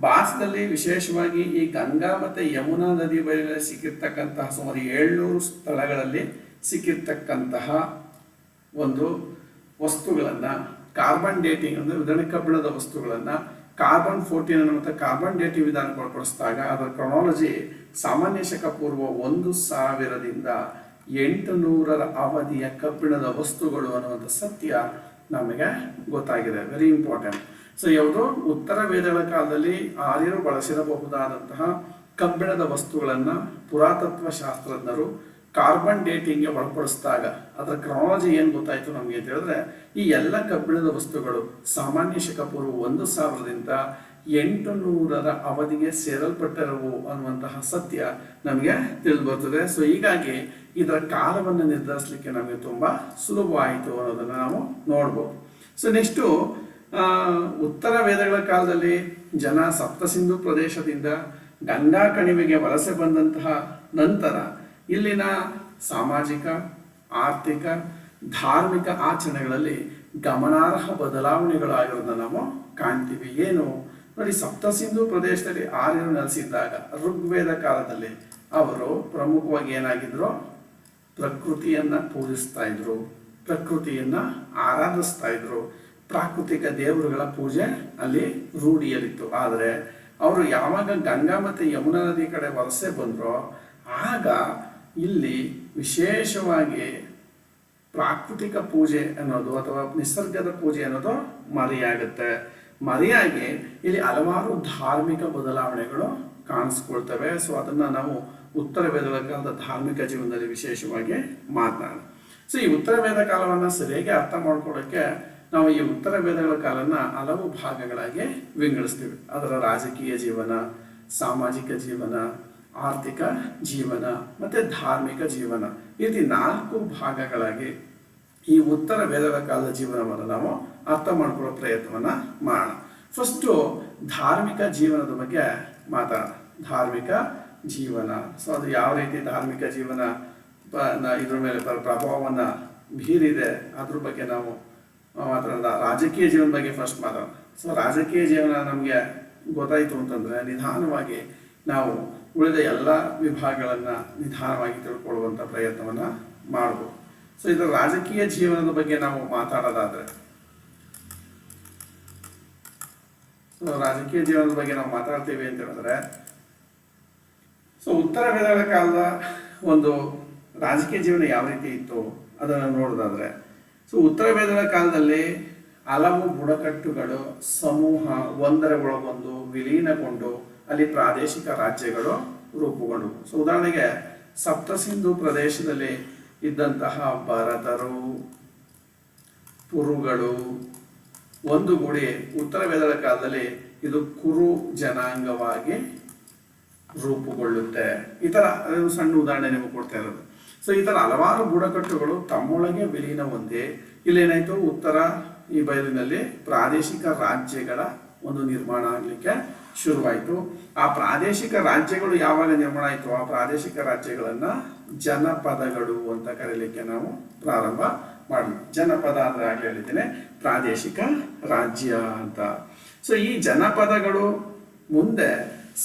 ಭಾರತದಲ್ಲಿ ವಿಶೇಷವಾಗಿ ಈ ಗಂಗಾ ಮತ್ತೆ ಯಮುನಾ ನದಿ ಬಳಿಯಲ್ಲಿ ಸಿಕ್ಕಿರ್ತಕ್ಕಂತಹ ಸುಮಾರು 700 ಸ್ಥಳಗಳಲ್ಲಿ ಸಿಕ್ಕಿರ್ತಕ್ಕಂತಹ ಒಂದು ವಸ್ತುಗಳನ್ನ ಕಾರ್ಬನ್ ಡೇಟಿಂಗ್ ಅಂದ್ರೆ ಉದಾಹರಣೆ ಕಬ್ಬಿಣದ ವಸ್ತುಗಳನ್ನ ಕಾರ್ಬನ್ 14 ಮತ್ತು ಕಾರ್ಬನ್ ಡೇಟಿಂಗ್ ವಿಧಾನಕ್ಕೆ ಒಳಪಡಿಸಿದಾಗ ಅದರ ಕ್ರೊನಾಲಜಿ ಸಾಮಾನ್ಯ ಶಕ ಪೂರ್ವ 1000ರಿಂದ 800ರ ಅವಧಿಯ ಕಬ್ಬಿಣದ ವಸ್ತುಗಳು ಅನ್ನುವಂಥ ಸತ್ಯ ನಮಗೆ ಗೊತ್ತಾಗಿದೆ. Very important. ಸೊ ಯಾವುದು ಉತ್ತರ ವೇದಗಳ ಕಾಲದಲ್ಲಿ ಆರ್ಯರು ಬಳಸಿರಬಹುದಾದಂತಹ ಕಬ್ಬಿಣದ ವಸ್ತುಗಳನ್ನ ಪುರಾತತ್ವ ಶಾಸ್ತ್ರಜ್ಞರು ಕಾರ್ಬನ್ ಡೇಟಿಂಗ್ಗೆ ಒಳಪಡಿಸಿದಾಗ ಅದರ ಕ್ರೊನಾಲಜಿ ಏನು ಗೊತ್ತಾಯ್ತು ನಮಗೆ ಅಂತ ಹೇಳಿದ್ರೆ, ಈ ಎಲ್ಲ ಕಬ್ಬಿಣದ ವಸ್ತುಗಳು ಸಾಮಾನ್ಯ ಶಕ ಪೂರ್ವ 1000ರಿಂದ 800ರ ಅವಧಿಗೆ ಸೇರಲ್ಪಟ್ಟಿರವು ಅನ್ನುವಂತಹ ಸತ್ಯ ನಮಗೆ ತಿಳಿದು ಬರ್ತದೆ. ಸೊ ಹೀಗಾಗಿ ಇದರ ಕಾಲವನ್ನು ನಿರ್ಧರಿಸಲಿಕ್ಕೆ ನಮಗೆ ತುಂಬಾ ಸುಲಭವಾಯಿತು ಅನ್ನೋದನ್ನ ನಾವು ನೋಡ್ಬೋದು. ಸೊ ನೆಕ್ಸ್ಟು ಉತ್ತರ ವೇದಗಳ ಕಾಲದಲ್ಲಿ ಜನ ಸಪ್ತಸಿಂಧು ಪ್ರದೇಶದಿಂದ ಗಂಗಾ ಕಣಿವೆಗೆ ವಲಸೆ ಬಂದಂತಹ ನಂತರ ಇಲ್ಲಿನ ಸಾಮಾಜಿಕ, ಆರ್ಥಿಕ, ಧಾರ್ಮಿಕ ಆಚರಣೆಗಳಲ್ಲಿ ಗಮನಾರ್ಹ ಬದಲಾವಣೆಗಳಾಗಿರೋದನ್ನ ನಾವು ಕಾಣ್ತೀವಿ. ಏನು ನೋಡಿ, ಸಪ್ತಸಿಂಧು ಪ್ರದೇಶದಲ್ಲಿ ಆರ್ಯರು ನೆಲೆಸಿದ್ದಾಗ ಋಗ್ವೇದ ಕಾಲದಲ್ಲಿ ಅವರು ಪ್ರಮುಖವಾಗಿ ಏನಾಗಿದ್ರು, ಪ್ರಕೃತಿಯನ್ನ ಪೂಜಿಸ್ತಾ ಇದ್ರು, ಪ್ರಕೃತಿಯನ್ನ ಆರಾಧಿಸ್ತಾ ಇದ್ರು, ಪ್ರಾಕೃತಿಕ ದೇವರುಗಳ ಪೂಜೆ ಅಲ್ಲಿ ರೂಢಿಯಲ್ಲಿತ್ತು. ಆದರೆ ಅವರು ಯಾವಾಗ ಗಂಗಾ ಮತ್ತು ಯಮುನಾ ನದಿ ಕಡೆ ವಲಸೆ ಬಂದರೋ ಆಗ ಇಲ್ಲಿ ವಿಶೇಷವಾಗಿ ಪ್ರಾಕೃತಿಕ ಪೂಜೆ ಅನ್ನೋದು ಅಥವಾ ನಿಸರ್ಗದ ಪೂಜೆ ಅನ್ನೋದು ಮರೆಯಾಗುತ್ತೆ. ಮರೆಯಾಗಿ ಇಲ್ಲಿ ಹಲವಾರು ಧಾರ್ಮಿಕ ಬದಲಾವಣೆಗಳು ಕಾಣಿಸ್ಕೊಳ್ತವೆ. ಸೊ ಅದನ್ನು ನಾವು ಉತ್ತರ ವೇದಗಳ ಕಾಲದ ಧಾರ್ಮಿಕ ಜೀವನದಲ್ಲಿ ವಿಶೇಷವಾಗಿ ಮಾತನಾಡೋಣ. ಸೊ ಈ ಉತ್ತರ ವೇದ ಕಾಲವನ್ನು ಸರಿಯಾಗಿ ಅರ್ಥ ಮಾಡ್ಕೊಳ್ಳೋಕ್ಕೆ ನಾವು ಈ ಉತ್ತರ ವೇದಗಳ ಕಾಲನ ಹಲವು ಭಾಗಗಳಾಗಿ ವಿಂಗಡಿಸ್ತೀವಿ. ಅದರ ರಾಜಕೀಯ ಜೀವನ, ಸಾಮಾಜಿಕ ಜೀವನ, ಆರ್ಥಿಕ ಜೀವನ ಮತ್ತು ಧಾರ್ಮಿಕ ಜೀವನ, ಈ ರೀತಿ 4 ಭಾಗಗಳಾಗಿ ಈ ಉತ್ತರ ವೇದಗಳ ಕಾಲದ ಜೀವನವನ್ನು ನಾವು ಅರ್ಥ ಮಾಡ್ಕೊಳ್ಳೋ ಪ್ರಯತ್ನವನ್ನು ಮಾಡೋಣ. ಫಸ್ಟು ಧಾರ್ಮಿಕ ಜೀವನದ ಬಗ್ಗೆ ಮಾತಾಡೋಣ. ಧಾರ್ಮಿಕ ಜೀವನ, ಸೊ ಅದು ಯಾವ ರೀತಿ ಧಾರ್ಮಿಕ ಜೀವನ ಇದ್ರ ಮೇಲೆ ಪ್ರಭಾವವನ್ನು ಬೀರಿದೆ ಅದ್ರ ಬಗ್ಗೆ ನಾವು ಮಾತಾಡೋಣ. ರಾಜಕೀಯ ಜೀವನ ಬಗ್ಗೆ ಫಸ್ಟ್ ಮಾತಾಡೋಣ. ಸೊ ರಾಜಕೀಯ ಜೀವನ ನಮಗೆ ಗೊತ್ತಾಯಿತು ಅಂತಂದರೆ ನಿಧಾನವಾಗಿ ನಾವು ಉಳಿದ ಎಲ್ಲ ವಿಭಾಗಗಳನ್ನು ನಿಧಾನವಾಗಿ ತಿಳ್ಕೊಳ್ಳುವಂಥ ಪ್ರಯತ್ನವನ್ನು ಮಾಡ್ಬೋದು. ಸೊ ಇದರ ರಾಜಕೀಯ ಜೀವನದ ಬಗ್ಗೆ ನಾವು ಮಾತಾಡೋದಾದರೆ, ರಾಜಕೀಯ ಜೀವನದ ಬಗ್ಗೆ ನಾವು ಮಾತಾಡ್ತೀವಿ ಅಂತ ಹೇಳಿದ್ರೆ, ಸೊ ಉತ್ತರ ವೇದಗಳ ಕಾಲದ ಒಂದು ರಾಜಕೀಯ ಜೀವನ ಯಾವ ರೀತಿ ಇತ್ತು ಅದನ್ನು ನೋಡೋದಾದ್ರೆ, ಸೊ ಉತ್ತರ ವೇದಗಳ ಕಾಲದಲ್ಲಿ ಹಲವು ಬುಡಕಟ್ಟುಗಳು ಸಮೂಹ ಒಂದರ ಒಳಗೊಂದು ವಿಲೀನಗೊಂಡು ಅಲ್ಲಿ ಪ್ರಾದೇಶಿಕ ರಾಜ್ಯಗಳು ರೂಪುಗೊಂಡವು. ಸೊ ಉದಾಹರಣೆಗೆ ಸಪ್ತಸಿಂಧು ಪ್ರದೇಶದಲ್ಲಿ ಇದ್ದಂತಹ ಭರತರು, ಪುರುಗಳು ಒಂದುಗೂಡಿ ಉತ್ತರ ವೇದಗಳ ಕಾಲದಲ್ಲಿ ಇದು ಕುರು ಜನಾಂಗವಾಗಿ ರೂಪುಗೊಳ್ಳುತ್ತೆ. ಈ ಥರ ಸಣ್ಣ ಉದಾಹರಣೆ ನಿಮಗೆ ಕೊಡ್ತಾ ಇರೋದು. ಸೊ ಈ ಥರ ಹಲವಾರು ಬುಡಕಟ್ಟುಗಳು ತಮ್ಮೊಳಗೆ ವಿಲೀನ ಹೊಂದಿ ಇಲ್ಲೇನಾಯಿತು, ಉತ್ತರ ಈ ಬಯಲಿನಲ್ಲಿ ಪ್ರಾದೇಶಿಕ ರಾಜ್ಯಗಳ ಒಂದು ನಿರ್ಮಾಣ ಆಗಲಿಕ್ಕೆ ಶುರುವಾಯಿತು. ಆ ಪ್ರಾದೇಶಿಕ ರಾಜ್ಯಗಳು ಯಾವಾಗ ನಿರ್ಮಾಣ ಆಯಿತು, ಆ ಪ್ರಾದೇಶಿಕ ರಾಜ್ಯಗಳನ್ನು ಜನಪದಗಳು ಅಂತ ಕರೀಲಿಕ್ಕೆ ನಾವು ಪ್ರಾರಂಭ ಮಾಡಿದ್ವಿ. ಜನಪದ ಅಂದರೆ ಆಗಲೇ ಹೇಳಿದ್ದೇನೆ, ಪ್ರಾದೇಶಿಕ ರಾಜ್ಯ ಅಂತ. ಸೊ ಈ ಜನಪದಗಳು ಮುಂದೆ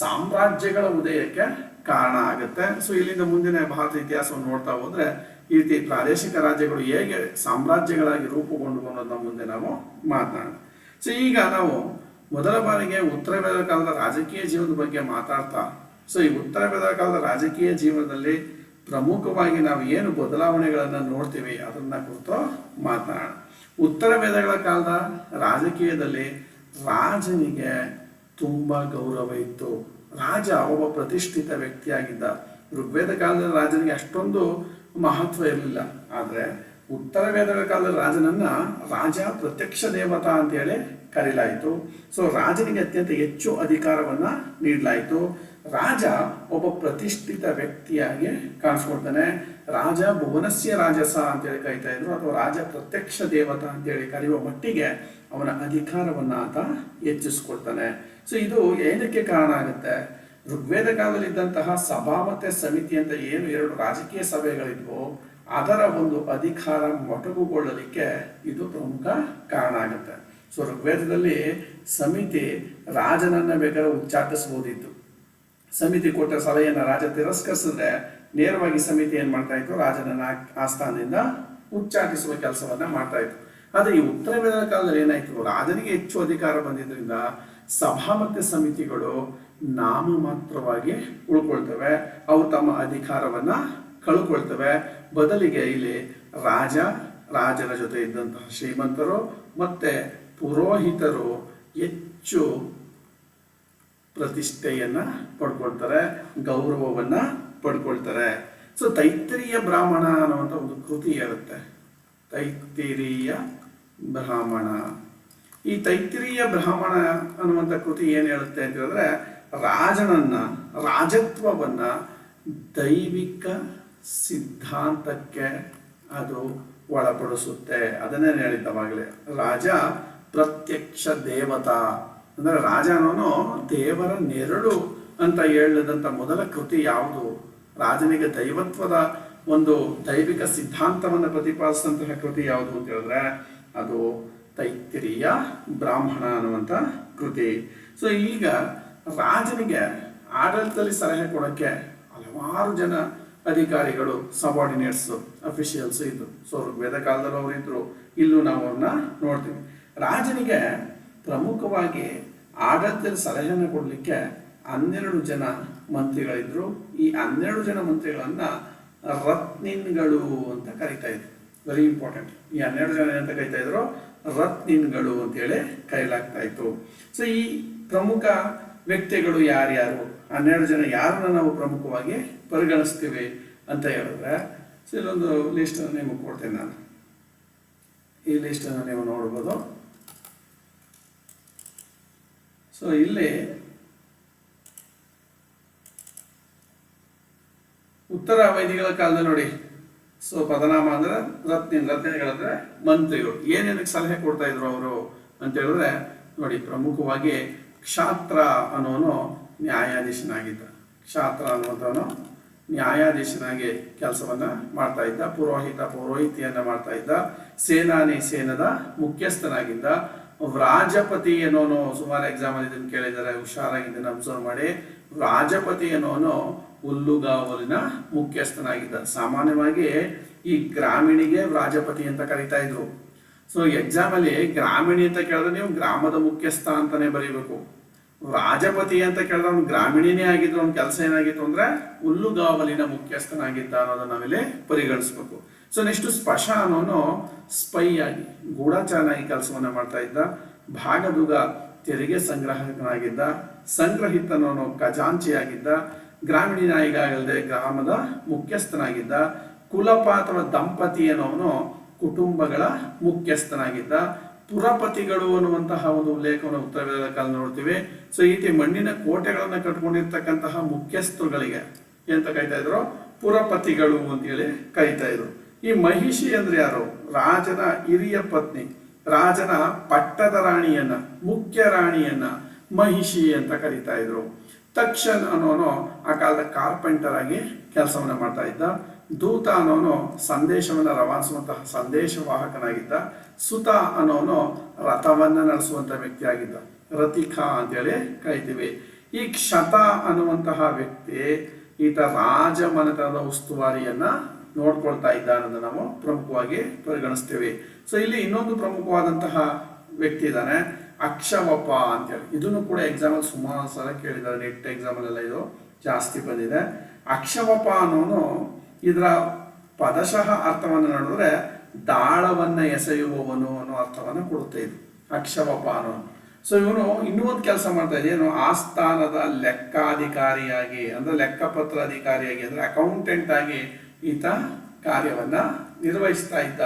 ಸಾಮ್ರಾಜ್ಯಗಳ ಉದಯಕ್ಕೆ ಕಾರಣ ಆಗುತ್ತೆ. ಸೊ ಇಲ್ಲಿಂದ ಮುಂದಿನ ಭಾರತ ಇತಿಹಾಸವನ್ನು ನೋಡ್ತಾ ಹೋದ್ರೆ ಈ ರೀತಿ ಪ್ರಾದೇಶಿಕ ರಾಜ್ಯಗಳು ಹೇಗೆ ಸಾಮ್ರಾಜ್ಯಗಳಾಗಿ ರೂಪುಗೊಂಡು ಅನ್ನೋದನ್ನ ಮುಂದೆ ನಾವು ಮಾತನಾಡೋಣ. ಸೊ ಈಗ ನಾವು ಮೊದಲ ಬಾರಿಗೆ ಉತ್ತರ ವೇದ ಕಾಲದ ರಾಜಕೀಯ ಜೀವನದ ಬಗ್ಗೆ ಮಾತಾಡ್ತಾ, ಸೊ ಈ ಉತ್ತರ ವೇದ ಕಾಲದ ರಾಜಕೀಯ ಜೀವನದಲ್ಲಿ ಪ್ರಮುಖವಾಗಿ ನಾವು ಏನು ಬದಲಾವಣೆಗಳನ್ನು ನೋಡ್ತೀವಿ ಅದನ್ನ ಕುರಿತು ಮಾತನಾಡೋಣ. ಉತ್ತರ ವೇದಗಳ ಕಾಲದ ರಾಜಕೀಯದಲ್ಲಿ ರಾಜನಿಗೆ ತುಂಬ ಗೌರವ ಇತ್ತು. ರಾಜ ಒಬ್ಬ ಪ್ರತಿಷ್ಠಿತ ವ್ಯಕ್ತಿಯಾಗಿದ್ದ. ಋಗ್ವೇದ ಕಾಲದ ರಾಜನಿಗೆ ಅಷ್ಟೊಂದು ಮಹತ್ವ ಇರಲಿಲ್ಲ. ಆದರೆ ಉತ್ತರ ವೇದಗಳ ಕಾಲದ ರಾಜನನ್ನ ರಾಜ ಪ್ರತ್ಯಕ್ಷ ದೇವತಾ ಅಂತೇಳಿ ಕರೀಲಾಯಿತು. ಸೊ ರಾಜನಿಗೆ ಅತ್ಯಂತ ಹೆಚ್ಚು ಅಧಿಕಾರವನ್ನ ನೀಡಲಾಯಿತು. ರಾಜ ಒಬ್ಬ ಪ್ರತಿಷ್ಠಿತ ವ್ಯಕ್ತಿಯಾಗಿ ಕಾಣಿಸ್ಕೊಳ್ತಾನೆ. ರಾಜ ಭುವನಸ್ಯ ರಾಜಸ ಅಂತೇಳಿ ಕರೀತಾ ಇದ್ರು, ಅಥವಾ ರಾಜ ಪ್ರತ್ಯಕ್ಷ ದೇವತಾ ಅಂತೇಳಿ ಕರೆಯುವ ಮಟ್ಟಿಗೆ ಅವನ ಅಧಿಕಾರವನ್ನ ಆತ ಹೆಚ್ಚಿಸ್ಕೊಳ್ತಾನೆ. ಸೊ ಇದು ಏನಕ್ಕೆ ಕಾರಣ ಆಗುತ್ತೆ, ಋಗ್ವೇದ ಕಾಲದಲ್ಲಿದ್ದಂತಹ ಸಭಾ ಮತ್ತೆ ಸಮಿತಿ ಅಂತ ಏನು 2 ರಾಜಕೀಯ ಸಭೆಗಳಿದ್ವು ಅದರ ಒಂದು ಅಧಿಕಾರ ಮೊಟಕುಗೊಳ್ಳಲಿಕ್ಕೆ ಇದು ಪ್ರಮುಖ ಕಾರಣ ಆಗುತ್ತೆ. ಸೊ ಋಗ್ವೇದದಲ್ಲಿ ಸಮಿತಿ ರಾಜನನ್ನ ಬೇಕಾದ್ರೆ ಉಚ್ಚಾಟಿಸಬಹುದಿತ್ತು. ಸಮಿತಿ ಕೊಟ್ಟ ಸಲಹೆಯನ್ನು ರಾಜ ತಿರಸ್ಕರಿಸಿದ್ರೆ ನೇರವಾಗಿ ಸಮಿತಿ ಏನ್ ಮಾಡ್ತಾ ಇತ್ತು, ರಾಜನನ್ನ ಆಸ್ಥಾನದಿಂದ ಉಚ್ಚಾಟಿಸುವ ಕೆಲಸವನ್ನ ಮಾಡ್ತಾ ಇತ್ತು. ಆದರೆ ಈ ಉತ್ತರ ವೇದದ ಕಾಲದಲ್ಲಿ ಏನಾಯ್ತು, ರಾಜನಿಗೆ ಹೆಚ್ಚು ಅಧಿಕಾರ ಬಂದಿದ್ದರಿಂದ ಸಭಾ ಮತ್ತು ಸಮಿತಿಗಳು ನಾಮಮಾತ್ರವಾಗಿ ಉಳ್ಕೊಳ್ತವೆ. ಅವು ತಮ್ಮ ಅಧಿಕಾರವನ್ನ ಕಳ್ಕೊಳ್ತವೆ. ಬದಲಿಗೆ ಇಲ್ಲಿ ರಾಜನ ಜೊತೆ ಇದ್ದಂತಹ ಶ್ರೀಮಂತರು ಮತ್ತೆ ಪುರೋಹಿತರು ಹೆಚ್ಚು ಪ್ರತಿಷ್ಠೆಯನ್ನ ಪಡ್ಕೊಳ್ತಾರೆ, ಗೌರವವನ್ನ ಪಡ್ಕೊಳ್ತಾರೆ. ಸೊ ತೈತ್ತಿರೀಯ ಬ್ರಾಹ್ಮಣ ಅನ್ನುವಂಥ ಒಂದು ಕೃತಿ ಇರುತ್ತೆ, ತೈತ್ತಿರೀಯ ಬ್ರಾಹ್ಮಣ. ಈ ತೈತ್ತಿರೀಯ ಬ್ರಾಹ್ಮಣ ಅನ್ನುವಂಥ ಕೃತಿ ಏನು ಹೇಳುತ್ತೆ ಅಂತ ಹೇಳಿದ್ರೆ, ರಾಜತ್ವವನ್ನ ದೈವಿಕ ಸಿದ್ಧಾಂತಕ್ಕೆ ಅದು ಒಳಪಡಿಸುತ್ತೆ. ಅದನ್ನೇ ಹೇಳಿದ್ದವಾಗಲೇ, ರಾಜ ಪ್ರತ್ಯಕ್ಷ ದೇವತಾ ಅಂದ್ರೆ ರಾಜ ಅನ್ನೋನು ದೇವರ ನೆರಳು ಅಂತ ಹೇಳಿದಂಥ ಮೊದಲ ಕೃತಿ ಯಾವುದು, ರಾಜನಿಗೆ ದೈವತ್ವದ ಒಂದು ದೈವಿಕ ಸಿದ್ಧಾಂತವನ್ನು ಪ್ರತಿಪಾದಿಸಿದಂತಹ ಕೃತಿ ಯಾವುದು ಅಂತ ಹೇಳಿದ್ರೆ ಅದು ತೈತ್ತಿರೀಯ ಬ್ರಾಹ್ಮಣ ಅನ್ನುವಂಥ ಕೃತಿ. ಸೊ ಈಗ ರಾಜನಿಗೆ ಆಡಳಿತದಲ್ಲಿ ಸಲಹೆ ಕೊಡೋಕ್ಕೆ ಹಲವಾರು ಜನ ಅಧಿಕಾರಿಗಳು, ಸಬಾರ್ಡಿನೇಟ್ಸು, ಅಫಿಷಿಯಲ್ಸು ಇದ್ದರು. ಸೊ ವೇದ ಕಾಲದಲ್ಲೂ ಅವರು ಇದ್ದರು, ಇಲ್ಲೂ ನಾವು ಅವ್ರನ್ನ ನೋಡ್ತೀವಿ. ರಾಜನಿಗೆ ಪ್ರಮುಖವಾಗಿ ಆಡಳಿತದಲ್ಲಿ ಸಲಹೆಯನ್ನು ಕೊಡಲಿಕ್ಕೆ 12 ಜನ ಮಂತ್ರಿಗಳಿದ್ರು. ಈ 12 ಜನ ಮಂತ್ರಿಗಳನ್ನು ರತ್ನಿನ್ಗಳು ಅಂತ ಕರಿತಾ ಇದ್ರು. Very important. ಈ 12 ಜನ ಅಂತ ಕರಿತಾ ಇದ್ರು, ರತ್ನಿನ್ಗಳು ಅಂತೇಳಿ ಕರೀಲಾಗ್ತಾ ಇತ್ತು. ಸೊ ಈ ಪ್ರಮುಖ ವ್ಯಕ್ತಿಗಳು ಯಾರ್ಯಾರು, 12 ಜನ ಯಾರನ್ನ ನಾವು ಪ್ರಮುಖವಾಗಿ ಪರಿಗಣಿಸ್ತೀವಿ ಅಂತ ಹೇಳಿದ್ರೆ, ಸೊ ಇಲ್ಲೊಂದು ಲಿಸ್ಟನ್ನು ನಿಮಗೆ ಕೊಡ್ತೇನೆ ನಾನು. ಈ ಲಿಸ್ಟನ್ನು ನೀವು ನೋಡ್ಬೋದು. ಸೊ ಇಲ್ಲಿ ಉತ್ತರ ವೈದಿಗಳ ಕಾಲದಲ್ಲಿ ನೋಡಿ, ಸೊ ಪದನಾಮ ಅಂದ್ರೆ ರತ್ನಿಗಳಂದ್ರೆ ಮಂತ್ರಿಗಳು. ಏನೇನಕ್ಕೆ ಸಲಹೆ ಕೊಡ್ತಾ ಇದ್ರು ಅವರು ಅಂತ ಹೇಳಿದ್ರೆ ನೋಡಿ, ಪ್ರಮುಖವಾಗಿ ಕ್ಷಾತ್ರ ಅನ್ನೋನು ನ್ಯಾಯಾಧೀಶನಾಗಿದ್ದ. ಕ್ಷಾತ್ರ ಅನ್ನುವಂಥವನು ನ್ಯಾಯಾಧೀಶನಾಗಿ ಕೆಲಸವನ್ನ ಮಾಡ್ತಾ ಇದ್ದ. ಪೌರೋಹಿತ್ಯನ್ನ ಮಾಡ್ತಾ ಇದ್ದ. ಸೇನದ ಮುಖ್ಯಸ್ಥನಾಗಿದ್ದ. ವ್ರಾಜಪತಿ ಅನ್ನೋನು, ಸುಮಾರು ಎಕ್ಸಾಮಲ್ಲಿ ಇದನ್ನು ಕೇಳಿದ್ದಾರೆ, ಹುಷಾರಾಗಿ ಇದನ್ನು ಅಬ್ಸರ್ವ್ ಮಾಡಿ. ವ್ರಾಜಪತಿ ಅನ್ನೋನು ಹುಲ್ಲುಗಾವಲಿನ ಮುಖ್ಯಸ್ಥನಾಗಿದ್ದ. ಸಾಮಾನ್ಯವಾಗಿ ಈ ಗ್ರಾಮೀಣಿಗೆ ವ್ರಾಜಪತಿ ಅಂತ ಕರೀತಾ ಇದ್ರು. ಸೊ ಎಕ್ಸಾಮಲ್ಲಿ ಗ್ರಾಮೀಣಿ ಅಂತ ಕೇಳಿದ್ರೆ ನೀವು ಗ್ರಾಮದ ಮುಖ್ಯಸ್ಥ ಅಂತಾನೆ ಬರೀಬೇಕು. ರಾಜಪತಿ ಅಂತ ಕೇಳಿದ್ರೆ ಅವ್ನು ಗ್ರಾಮೀಣಿನೇ ಆಗಿದ್ರು, ಅವ್ನ ಕೆಲಸ ಏನಾಗಿತ್ತು ಅಂದ್ರೆ ಹುಲ್ಲುಗಾವಲಿನ ಮುಖ್ಯಸ್ಥನಾಗಿದ್ದ ಅನ್ನೋದನ್ನ ನಾವಿಲ್ಲಿ ಪರಿಗಣಿಸ್ಬೇಕು. ಸೊ ನೆಕ್ಸ್ಟ್ ಸ್ಪಶ ಅನ್ನೋನು ಸ್ಪೈ ಆಗಿ, ಗೂಢಚಾರನಾಗಿ ಕೆಲಸವನ್ನ ಮಾಡ್ತಾ ಇದ್ದ. ಭಾಗದುಗ ತೆರಿಗೆ ಸಂಗ್ರಾಹಕನಾಗಿದ್ದ. ಸಂಗ್ರಹಿತ ಅನ್ನೋನು ಖಜಾಂಚಿಯಾಗಿದ್ದ. ಗ್ರಾಮೀಣ ನಾಯಿಗ ಅಲ್ಲದೆ ಗ್ರಾಮದ ಮುಖ್ಯಸ್ಥನಾಗಿದ್ದ. ಕುಲಪ ಅಥವಾ ದಂಪತಿ ಅನ್ನೋನು ಕುಟುಂಬಗಳ ಮುಖ್ಯಸ್ಥನಾಗಿದ್ದ. ಪುರಪತಿಗಳು ಅನ್ನುವಂತಹ ಒಂದು ಉಲ್ಲೇಖವನ್ನು ಉತ್ತರ ವೇದದ ಕಾಲ ನೋಡ್ತೀವಿ. ಸೊ ಈ ರೀತಿ ಮಣ್ಣಿನ ಕೋಟೆಗಳನ್ನ ಕಟ್ಕೊಂಡಿರ್ತಕ್ಕಂತಹ ಮುಖ್ಯಸ್ಥರುಗಳಿಗೆ ಎಂತ ಕರಿತಾ ಇದ್ರು, ಪುರಪತಿಗಳು ಅಂತೇಳಿ ಕರಿತಾ ಇದ್ರು. ಈ ಮಹಿಷಿ ಅಂದ್ರೆ ಯಾರು? ರಾಜನ ಹಿರಿಯ ಪತ್ನಿ, ರಾಜನ ಪಟ್ಟದ ರಾಣಿಯನ್ನ, ಮುಖ್ಯ ರಾಣಿಯನ್ನ ಮಹಿಷಿ ಅಂತ ಕರಿತಾ ಇದ್ರು. ತಕ್ಷನ್ ಅನ್ನೋನು ಆ ಕಾಲದ ಕಾರ್ಪೆಂಟರ್ ಆಗಿ ಕೆಲಸವನ್ನ ಮಾಡ್ತಾ ಇದ್ದ. ದೂತ ಅನ್ನೋನು ಸಂದೇಶವನ್ನು ರವಾನಿಸುವಂತಹ ಸಂದೇಶವಾಹಕನಾಗಿದ್ದ. ಸುತ ಅನ್ನೋನು ರಥವನ್ನ ನಡೆಸುವಂತ ವ್ಯಕ್ತಿಯಾಗಿದ್ದ. ರಥಿಕ ಅಂತೇಳಿ ಕರಿತೀವಿ. ಈ ಕ್ಷತ ಅನ್ನುವಂತಹ ವ್ಯಕ್ತಿ ಈತ ರಾಜಮನೆತನದ ಉಸ್ತುವಾರಿಯನ್ನ ನೋಡ್ಕೊಳ್ತಾ ಇದ್ದ ಅನ್ನೋದನ್ನ ನಾವು ಪ್ರಮುಖವಾಗಿ ಪರಿಗಣಿಸ್ತೀವಿ. ಸೊ ಇಲ್ಲಿ ಇನ್ನೊಂದು ಪ್ರಮುಖವಾದಂತಹ ವ್ಯಕ್ತಿ ಇದ್ದಾನೆ, ಅಕ್ಷವಪ ಅಂತೇಳಿ. ಇದನ್ನು ಕೂಡ ಎಕ್ಸಾಮಲ್ಲಿ ಸುಮಾರು ಸಲ ಕೇಳಿದ್ದಾರೆ, ನೆಟ್ ಎಕ್ಸಾಮಲ್ಲೆಲ್ಲ ಇದು ಜಾಸ್ತಿ ಬಂದಿದೆ. ಅಕ್ಷವಪ ಅನ್ನೋನು ಇದರ ಪದಶಃ ಅರ್ಥವನ್ನು ನೋಡಿದ್ರೆ ದಾಳವನ್ನ ಎಸೆಯುವವನು ಅನ್ನೋ ಅರ್ಥವನ್ನು ಕೊಡುತ್ತೆ ಇದು ಅಕ್ಷವಪ ಅನ್ನೋನು. ಸೊ ಇವನು ಇನ್ನೂ ಒಂದು ಕೆಲಸ ಮಾಡ್ತಾ ಇದ್ದೇನು, ಆಸ್ಥಾನದ ಲೆಕ್ಕಾಧಿಕಾರಿಯಾಗಿ ಅಂದ್ರೆ ಲೆಕ್ಕಪತ್ರ ಅಧಿಕಾರಿಯಾಗಿ ಅಂದ್ರೆ ಅಕೌಂಟೆಂಟ್ ಆಗಿ ಈತ ಕಾರ್ಯವನ್ನ ನಿರ್ವಹಿಸ್ತಾ ಇದ್ದ.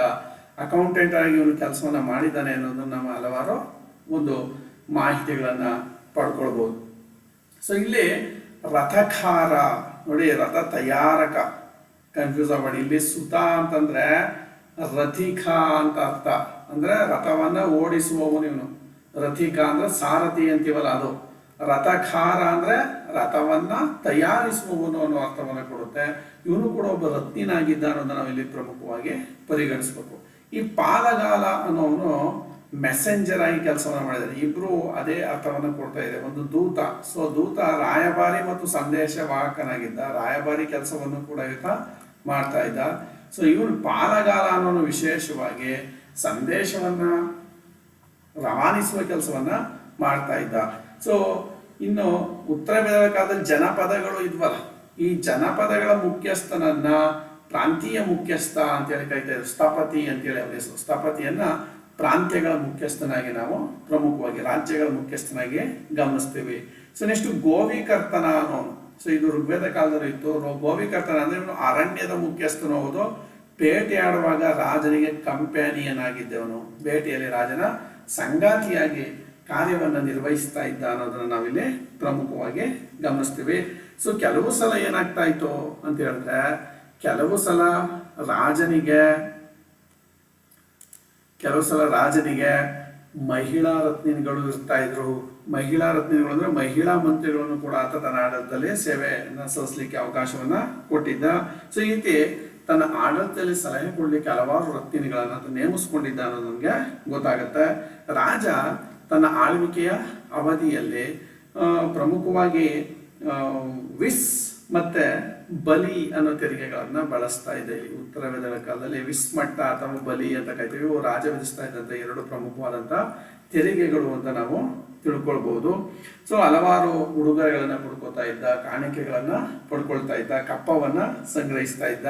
ಅಕೌಂಟೆಂಟ್ ಆಗಿ ಇವನು ಕೆಲಸವನ್ನ ಮಾಡಿದ್ದಾನೆ ಅನ್ನೋದನ್ನ ನಮ್ಮ ಹಲವಾರು ಒಂದು ಮಾಹಿತಿಗಳನ್ನ ಪಡ್ಕೊಳ್ಬಹುದು. ಸೊ ಇಲ್ಲಿ ರಥಕಾರ ನೋಡಿ, ರಥ ತಯಾರಕ, ಕನ್ಫ್ಯೂಸ್ ಆಗಬೇಡಿ. ಇಲ್ಲಿ ಸುತ ಅಂತಂದ್ರೆ ರಥಿಕ ಅಂತ ಅರ್ಥ, ಅಂದ್ರೆ ರಥವನ್ನ ಓಡಿಸುವವನು ಇವನು. ರಥಿಕ ಅಂದ್ರೆ ಸಾರಥಿ ಅಂತೀವಲ್ಲ ಅದು. ರಥಕಾರ ಅಂದ್ರೆ ರಥವನ್ನ ತಯಾರಿಸುವವನು ಅನ್ನೋ ಅರ್ಥವನ್ನ ಕೊಡುತ್ತೆ. ಇವನು ಕೂಡ ಒಬ್ಬ ರತ್ನಿನಾಗಿದ್ದ ಅನ್ನೋದನ್ನ ನಾವಿಲ್ಲಿ ಪ್ರಮುಖವಾಗಿ ಪರಿಗಣಿಸ್ಬೇಕು. ಈ ಪಾಲಗಾಲ ಅನ್ನೋವನು ಮೆಸೆಂಜರ್ ಆಗಿ ಕೆಲಸವನ್ನ ಮಾಡಿದ್ದಾರೆ. ಇಬ್ರು ಅದೇ ಅರ್ಥವನ್ನ ಕೊಡ್ತಾ ಇದೆ. ಒಂದು ದೂತ, ಸೊ ದೂತ ರಾಯಭಾರಿ ಮತ್ತು ಸಂದೇಶವಾಹಕನಾಗಿದ್ದ. ರಾಯಭಾರಿ ಕೆಲಸವನ್ನು ಕೂಡ ಈತ ಮಾಡ್ತಾ ಇದ್ದ. ಸೊ ಇವನು ಪಾಲಗಾಲ ಅನ್ನೋನು ವಿಶೇಷವಾಗಿ ಸಂದೇಶವನ್ನ ರವಾನಿಸುವ ಕೆಲಸವನ್ನ ಮಾಡ್ತಾ ಇದ್ದ. ಸೊ ಇನ್ನು ಉತ್ತರ ವೇದದ ಕಾಲದಲ್ಲಿ ಜನಪದಗಳು ಇದ್ವಲ್ಲ, ಈ ಜನಪದಗಳ ಮುಖ್ಯಸ್ಥನನ್ನ ಪ್ರಾಂತೀಯ ಮುಖ್ಯಸ್ಥ ಅಂತೇಳಿ ಕರಿತಾ ಇದ್ರು. ಸ್ಥಪತಿ ಅಂತೇಳಿ ಅವರ ಹೆಸರು. ಸ್ಥಪತಿಯನ್ನ ಪ್ರಾಂತ್ಯಗಳ ಮುಖ್ಯಸ್ಥನಾಗಿ ನಾವು ಪ್ರಮುಖವಾಗಿ ರಾಜ್ಯಗಳ ಮುಖ್ಯಸ್ಥನಾಗಿ ಗಮನಿಸ್ತೀವಿ. ಸೊ ನೆಕ್ಸ್ಟ್ ಗೋವಿಕರ್ತನ ಅನ್ನೋನು. ಸೊ ಇದು ಋಗ್ವೇದ ಕಾಲದಲ್ಲಿ ಇತ್ತು. ಗೋವಿಕರ್ತನ ಅಂದ್ರೆ ಇವನು ಅರಣ್ಯದ ಮುಖ್ಯಸ್ಥನು. ಹೌದು, ಬೇಟೆಯಾಡುವಾಗ ರಾಜನಿಗೆ ಕಂಪ್ಯಾನಿಯನ್ ಆಗಿದ್ದವನು. ಬೇಟೆಯಲ್ಲಿ ರಾಜನ ಸಂಗಾತಿಯಾಗಿ ಕಾರ್ಯವನ್ನು ನಿರ್ವಹಿಸ್ತಾ ಇದ್ದ ಅನ್ನೋದನ್ನ ನಾವಿಲ್ಲಿ ಪ್ರಮುಖವಾಗಿ ಗಮನಿಸ್ತೀವಿ. ಸೊ ಕೆಲವು ಸಲ ಏನಾಗ್ತಾ ಇತ್ತು ಅಂತ ಹೇಳಿದ್ರೆ, ಕೆಲವು ಸಲ ರಾಜನಿಗೆ ಮಹಿಳಾ ರತ್ನಿಗಳು ಇರ್ತಾ ಇದ್ರು. ಮಹಿಳಾ ರತ್ನಿಗಳು ಅಂದ್ರೆ ಮಹಿಳಾ ಮಂತ್ರಿಗಳನ್ನು ಕೂಡ ಆತ ತನ್ನ ಆಡಳಿತದಲ್ಲಿ ಸೇವೆಯನ್ನು ಸಲ್ಲಿಸಲಿಕ್ಕೆ ಅವಕಾಶವನ್ನ ಕೊಟ್ಟಿದ್ದ. ಸೊ ಈ ರೀತಿ ತನ್ನ ಆಡಳಿತದಲ್ಲಿ ಸಲಹೆ ಕೊಡಲಿಕ್ಕೆ ಹಲವಾರು ರತ್ನಿಗಳನ್ನು ನೇಮಿಸ್ಕೊಂಡಿದ್ದ ಅನ್ನೋದು ನಮಗೆ ಗೊತ್ತಾಗುತ್ತೆ. ರಾಜ ತನ್ನ ಆಳ್ವಿಕೆಯ ಅವಧಿಯಲ್ಲಿ ಪ್ರಮುಖವಾಗಿ ವಿಸ್ ಮತ್ತೆ ಬಲಿ ಅನ್ನೋ ತೆರಿಗೆಗಳನ್ನ ಬಳಸ್ತಾ ಇದೆ. ಉತ್ತರ ವೇದಗಳ ಕಾಲದಲ್ಲಿ ವಿಸ್ಮಟ್ಟ ಅಥವಾ ಬಲಿ ಅಂತ ಕರಿತೀವಿ. ಇವು ರಾಜ ವಿಧಿಸ್ತಾ ಇದ್ದಂಥ ಎರಡು ಪ್ರಮುಖವಾದಂಥ ತೆರಿಗೆಗಳು ಅಂತ ನಾವು ತಿಳ್ಕೊಳ್ಬಹುದು. ಸೊ ಹಲವಾರು ಉಡುಗೊರೆಗಳನ್ನ ಪಡ್ಕೊತಾ ಇದ್ದ, ಕಾಣಿಕೆಗಳನ್ನ ಪಡ್ಕೊಳ್ತಾ ಇದ್ದ, ಕಪ್ಪವನ್ನ ಸಂಗ್ರಹಿಸ್ತಾ ಇದ್ದ.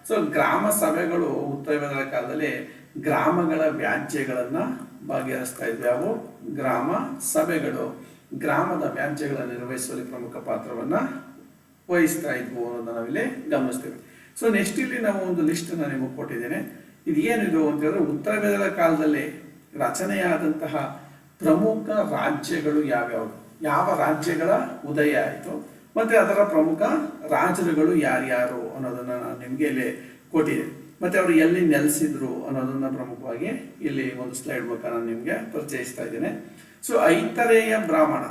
ಸೊ ಗ್ರಾಮ ಸಭೆಗಳು ಉತ್ತರ ವೇದಗಳ ಕಾಲದಲ್ಲಿ ಗ್ರಾಮಗಳ ವ್ಯಾಜ್ಯಗಳನ್ನ ಬಗೆಹರಿಸ್ತಾ ಇದ್ವಿ. ಅವು ಗ್ರಾಮ ಸಭೆಗಳು ಗ್ರಾಮದ ವ್ಯಾಜ್ಯಗಳನ್ನು ನಿರ್ವಹಿಸುವಲ್ಲಿ ಪ್ರಮುಖ ಪಾತ್ರವನ್ನ ವಹಿಸ್ತಾ ಇದ್ವು ಅನ್ನೋದನ್ನ ನಾವಿಲ್ಲಿ ಗಮನಿಸ್ತೇವೆ. ಸೊ ನೆಕ್ಸ್ಟ್ ಇಲ್ಲಿ ನಾವು ಒಂದು ಲಿಸ್ಟ್ ಅನ್ನ ನಿಮಗೆ ಕೊಟ್ಟಿದ್ದೇನೆ. ಇದು ಏನಿದು ಅಂತ ಹೇಳಿದ್ರೆ ಉತ್ತರ ವೇದಗಳ ಕಾಲದಲ್ಲಿ ರಚನೆಯಾದಂತಹ ಪ್ರಮುಖ ರಾಜ್ಯಗಳು ಯಾವ್ಯಾವು, ಯಾವ ರಾಜ್ಯಗಳ ಉದಯ ಆಯಿತು, ಮತ್ತೆ ಅದರ ಪ್ರಮುಖ ರಾಜರುಗಳು ಯಾರ್ಯಾರು ಅನ್ನೋದನ್ನ ನಾನು ನಿಮಗೆ ಇಲ್ಲಿ ಕೊಟ್ಟಿದ್ದೆ. ಮತ್ತೆ ಅವರು ಎಲ್ಲಿ ನೆಲೆಸಿದ್ರು ಅನ್ನೋದನ್ನ ಪ್ರಮುಖವಾಗಿ ಇಲ್ಲಿ ಒಂದು ಸ್ಲೈಡ್ ಮೂಲಕ ನಾನು ನಿಮಗೆ ಪರಿಚಯಿಸ್ತಾ ಇದ್ದೇನೆ. ಸೊ ಐತರೇಯ ಬ್ರಾಹ್ಮಣ,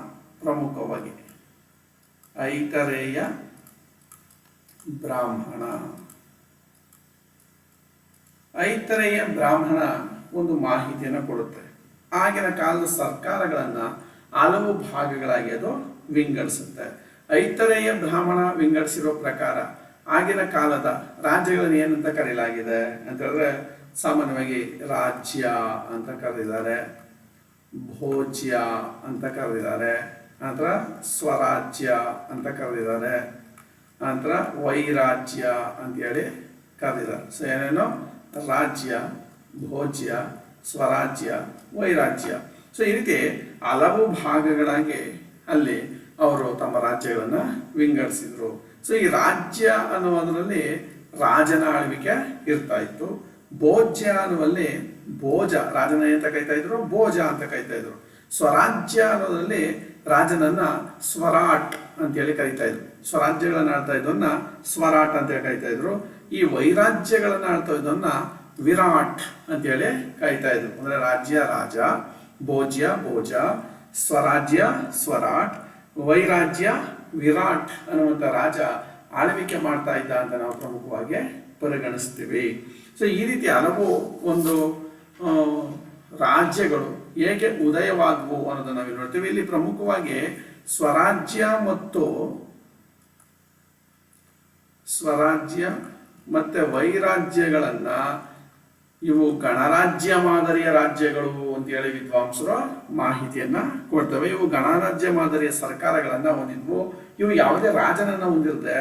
ಪ್ರಮುಖವಾಗಿ ಐತರೇಯ ಬ್ರಾಹ್ಮಣ. ಐತರೇಯ ಬ್ರಾಹ್ಮಣ ಒಂದು ಮಾಹಿತಿಯನ್ನು ಕೊಡುತ್ತೆ. ಆಗಿನ ಕಾಲದ ಸರ್ಕಾರಗಳನ್ನ ಹಲವು ಭಾಗಗಳಾಗಿ ಅದು ವಿಂಗಡಿಸುತ್ತೆ. ಐತರೇಯ ಬ್ರಾಹ್ಮಣ ವಿಂಗಡಿಸಿರೋ ಪ್ರಕಾರ ಆಗಿನ ಕಾಲದ ರಾಜ್ಯಗಳನ್ನು ಏನಂತ ಕರೆಯಲಾಗಿದೆ ಅಂತ ಹೇಳಿದ್ರೆ, ಸಾಮಾನ್ಯವಾಗಿ ರಾಜ್ಯ ಅಂತ ಕರೆದಿದ್ದಾರೆ, ಭೋಜ್ಯ ಅಂತ ಕರೆದಿದ್ದಾರೆ, ನಂತರ ಸ್ವರಾಜ್ಯ ಅಂತ ಕರೆದಿದ್ದಾರೆ, ನಂತರ ವೈರಾಜ್ಯ ಅಂತೇಳಿ ಕರೆದಿದ್ದಾರೆ. ಸೊ ಏನೇನೋ ರಾಜ್ಯ, ಭೋಜ್ಯ, ಸ್ವರಾಜ್ಯ, ವೈರಾಜ್ಯ. ಸೊ ಈ ರೀತಿ ಹಲವು ಭಾಗಗಳಾಗಿ ಅಲ್ಲಿ ಅವರು ತಮ್ಮ ರಾಜ್ಯಗಳನ್ನು ವಿಂಗಡಿಸಿದ್ರು. ಸೊ ಈ ರಾಜ್ಯ ಅನ್ನುವುದರಲ್ಲಿ ರಾಜನ ಆಳ್ವಿಕೆ ಇರ್ತಾ ಇತ್ತು. ಭೋಜ್ಯ ಅನ್ನುವಲ್ಲಿ ಭೋಜ, ರಾಜನ ಅಂತ ಕರಿತಾ ಇದ್ರು, ಭೋಜ ಅಂತ ಕರಿತಾ ಇದ್ರು. ಸ್ವರಾಜ್ಯ ಅನ್ನೋದ್ರಲ್ಲಿ ರಾಜನನ್ನ ಸ್ವರಾಟ್ ಅಂತೇಳಿ ಕರಿತಾ ಇದ್ರು. ಸ್ವರಾಜ್ಯಗಳನ್ನ ಆಳ್ತಾ ಇದ್ದವನ್ನ ಸ್ವರಾಟ್ ಅಂತೇಳಿ ಕರಿತಾ ಇದ್ರು. ಈ ವೈರಾಜ್ಯಗಳನ್ನ ಆಳ್ತಾ ಇದ್ದವನ್ನ ವಿರಾಟ್ ಅಂತೇಳಿ ಕರಿತಾ ಇದ್ರು. ಅಂದ್ರೆ ರಾಜ್ಯ ರಾಜ, ಭೋಜ್ಯ ಭೋಜ, ಸ್ವರಾಜ್ಯ ಸ್ವರಾಟ್, ವೈರಾಜ್ಯ ವಿರಾಟ್ ಅನ್ನುವಂಥ ರಾಜ ಆಳ್ವಿಕೆ ಮಾಡ್ತಾ ಇದ್ದ ಅಂತ ನಾವು ಪ್ರಮುಖವಾಗಿ ಪರಿಗಣಿಸ್ತೀವಿ. ಸೊ ಈ ರೀತಿ ಹಲವು ಒಂದು ರಾಜ್ಯಗಳು ಹೇಗೆ ಉದಯವಾದವು ಅನ್ನೋದನ್ನ ನಾವು ನೋಡ್ತೀವಿ. ಇಲ್ಲಿ ಪ್ರಮುಖವಾಗಿ ಸ್ವರಾಜ್ಯ ಮತ್ತೆ ವೈರಾಜ್ಯಗಳನ್ನ ಇವು ಗಣರಾಜ್ಯ ಮಾದರಿಯ ರಾಜ್ಯಗಳು ಅಂತ ಹೇಳಿ ವಿದ್ವಾಂಸರು ಮಾಹಿತಿಯನ್ನ ಕೊಡ್ತವೆ. ಇವು ಗಣರಾಜ್ಯ ಮಾದರಿಯ ಸರ್ಕಾರಗಳನ್ನ ಹೊಂದಿದ್ವು. ಇವು ಯಾವುದೇ ರಾಜನನ್ನ ಹೊಂದಿರದೆ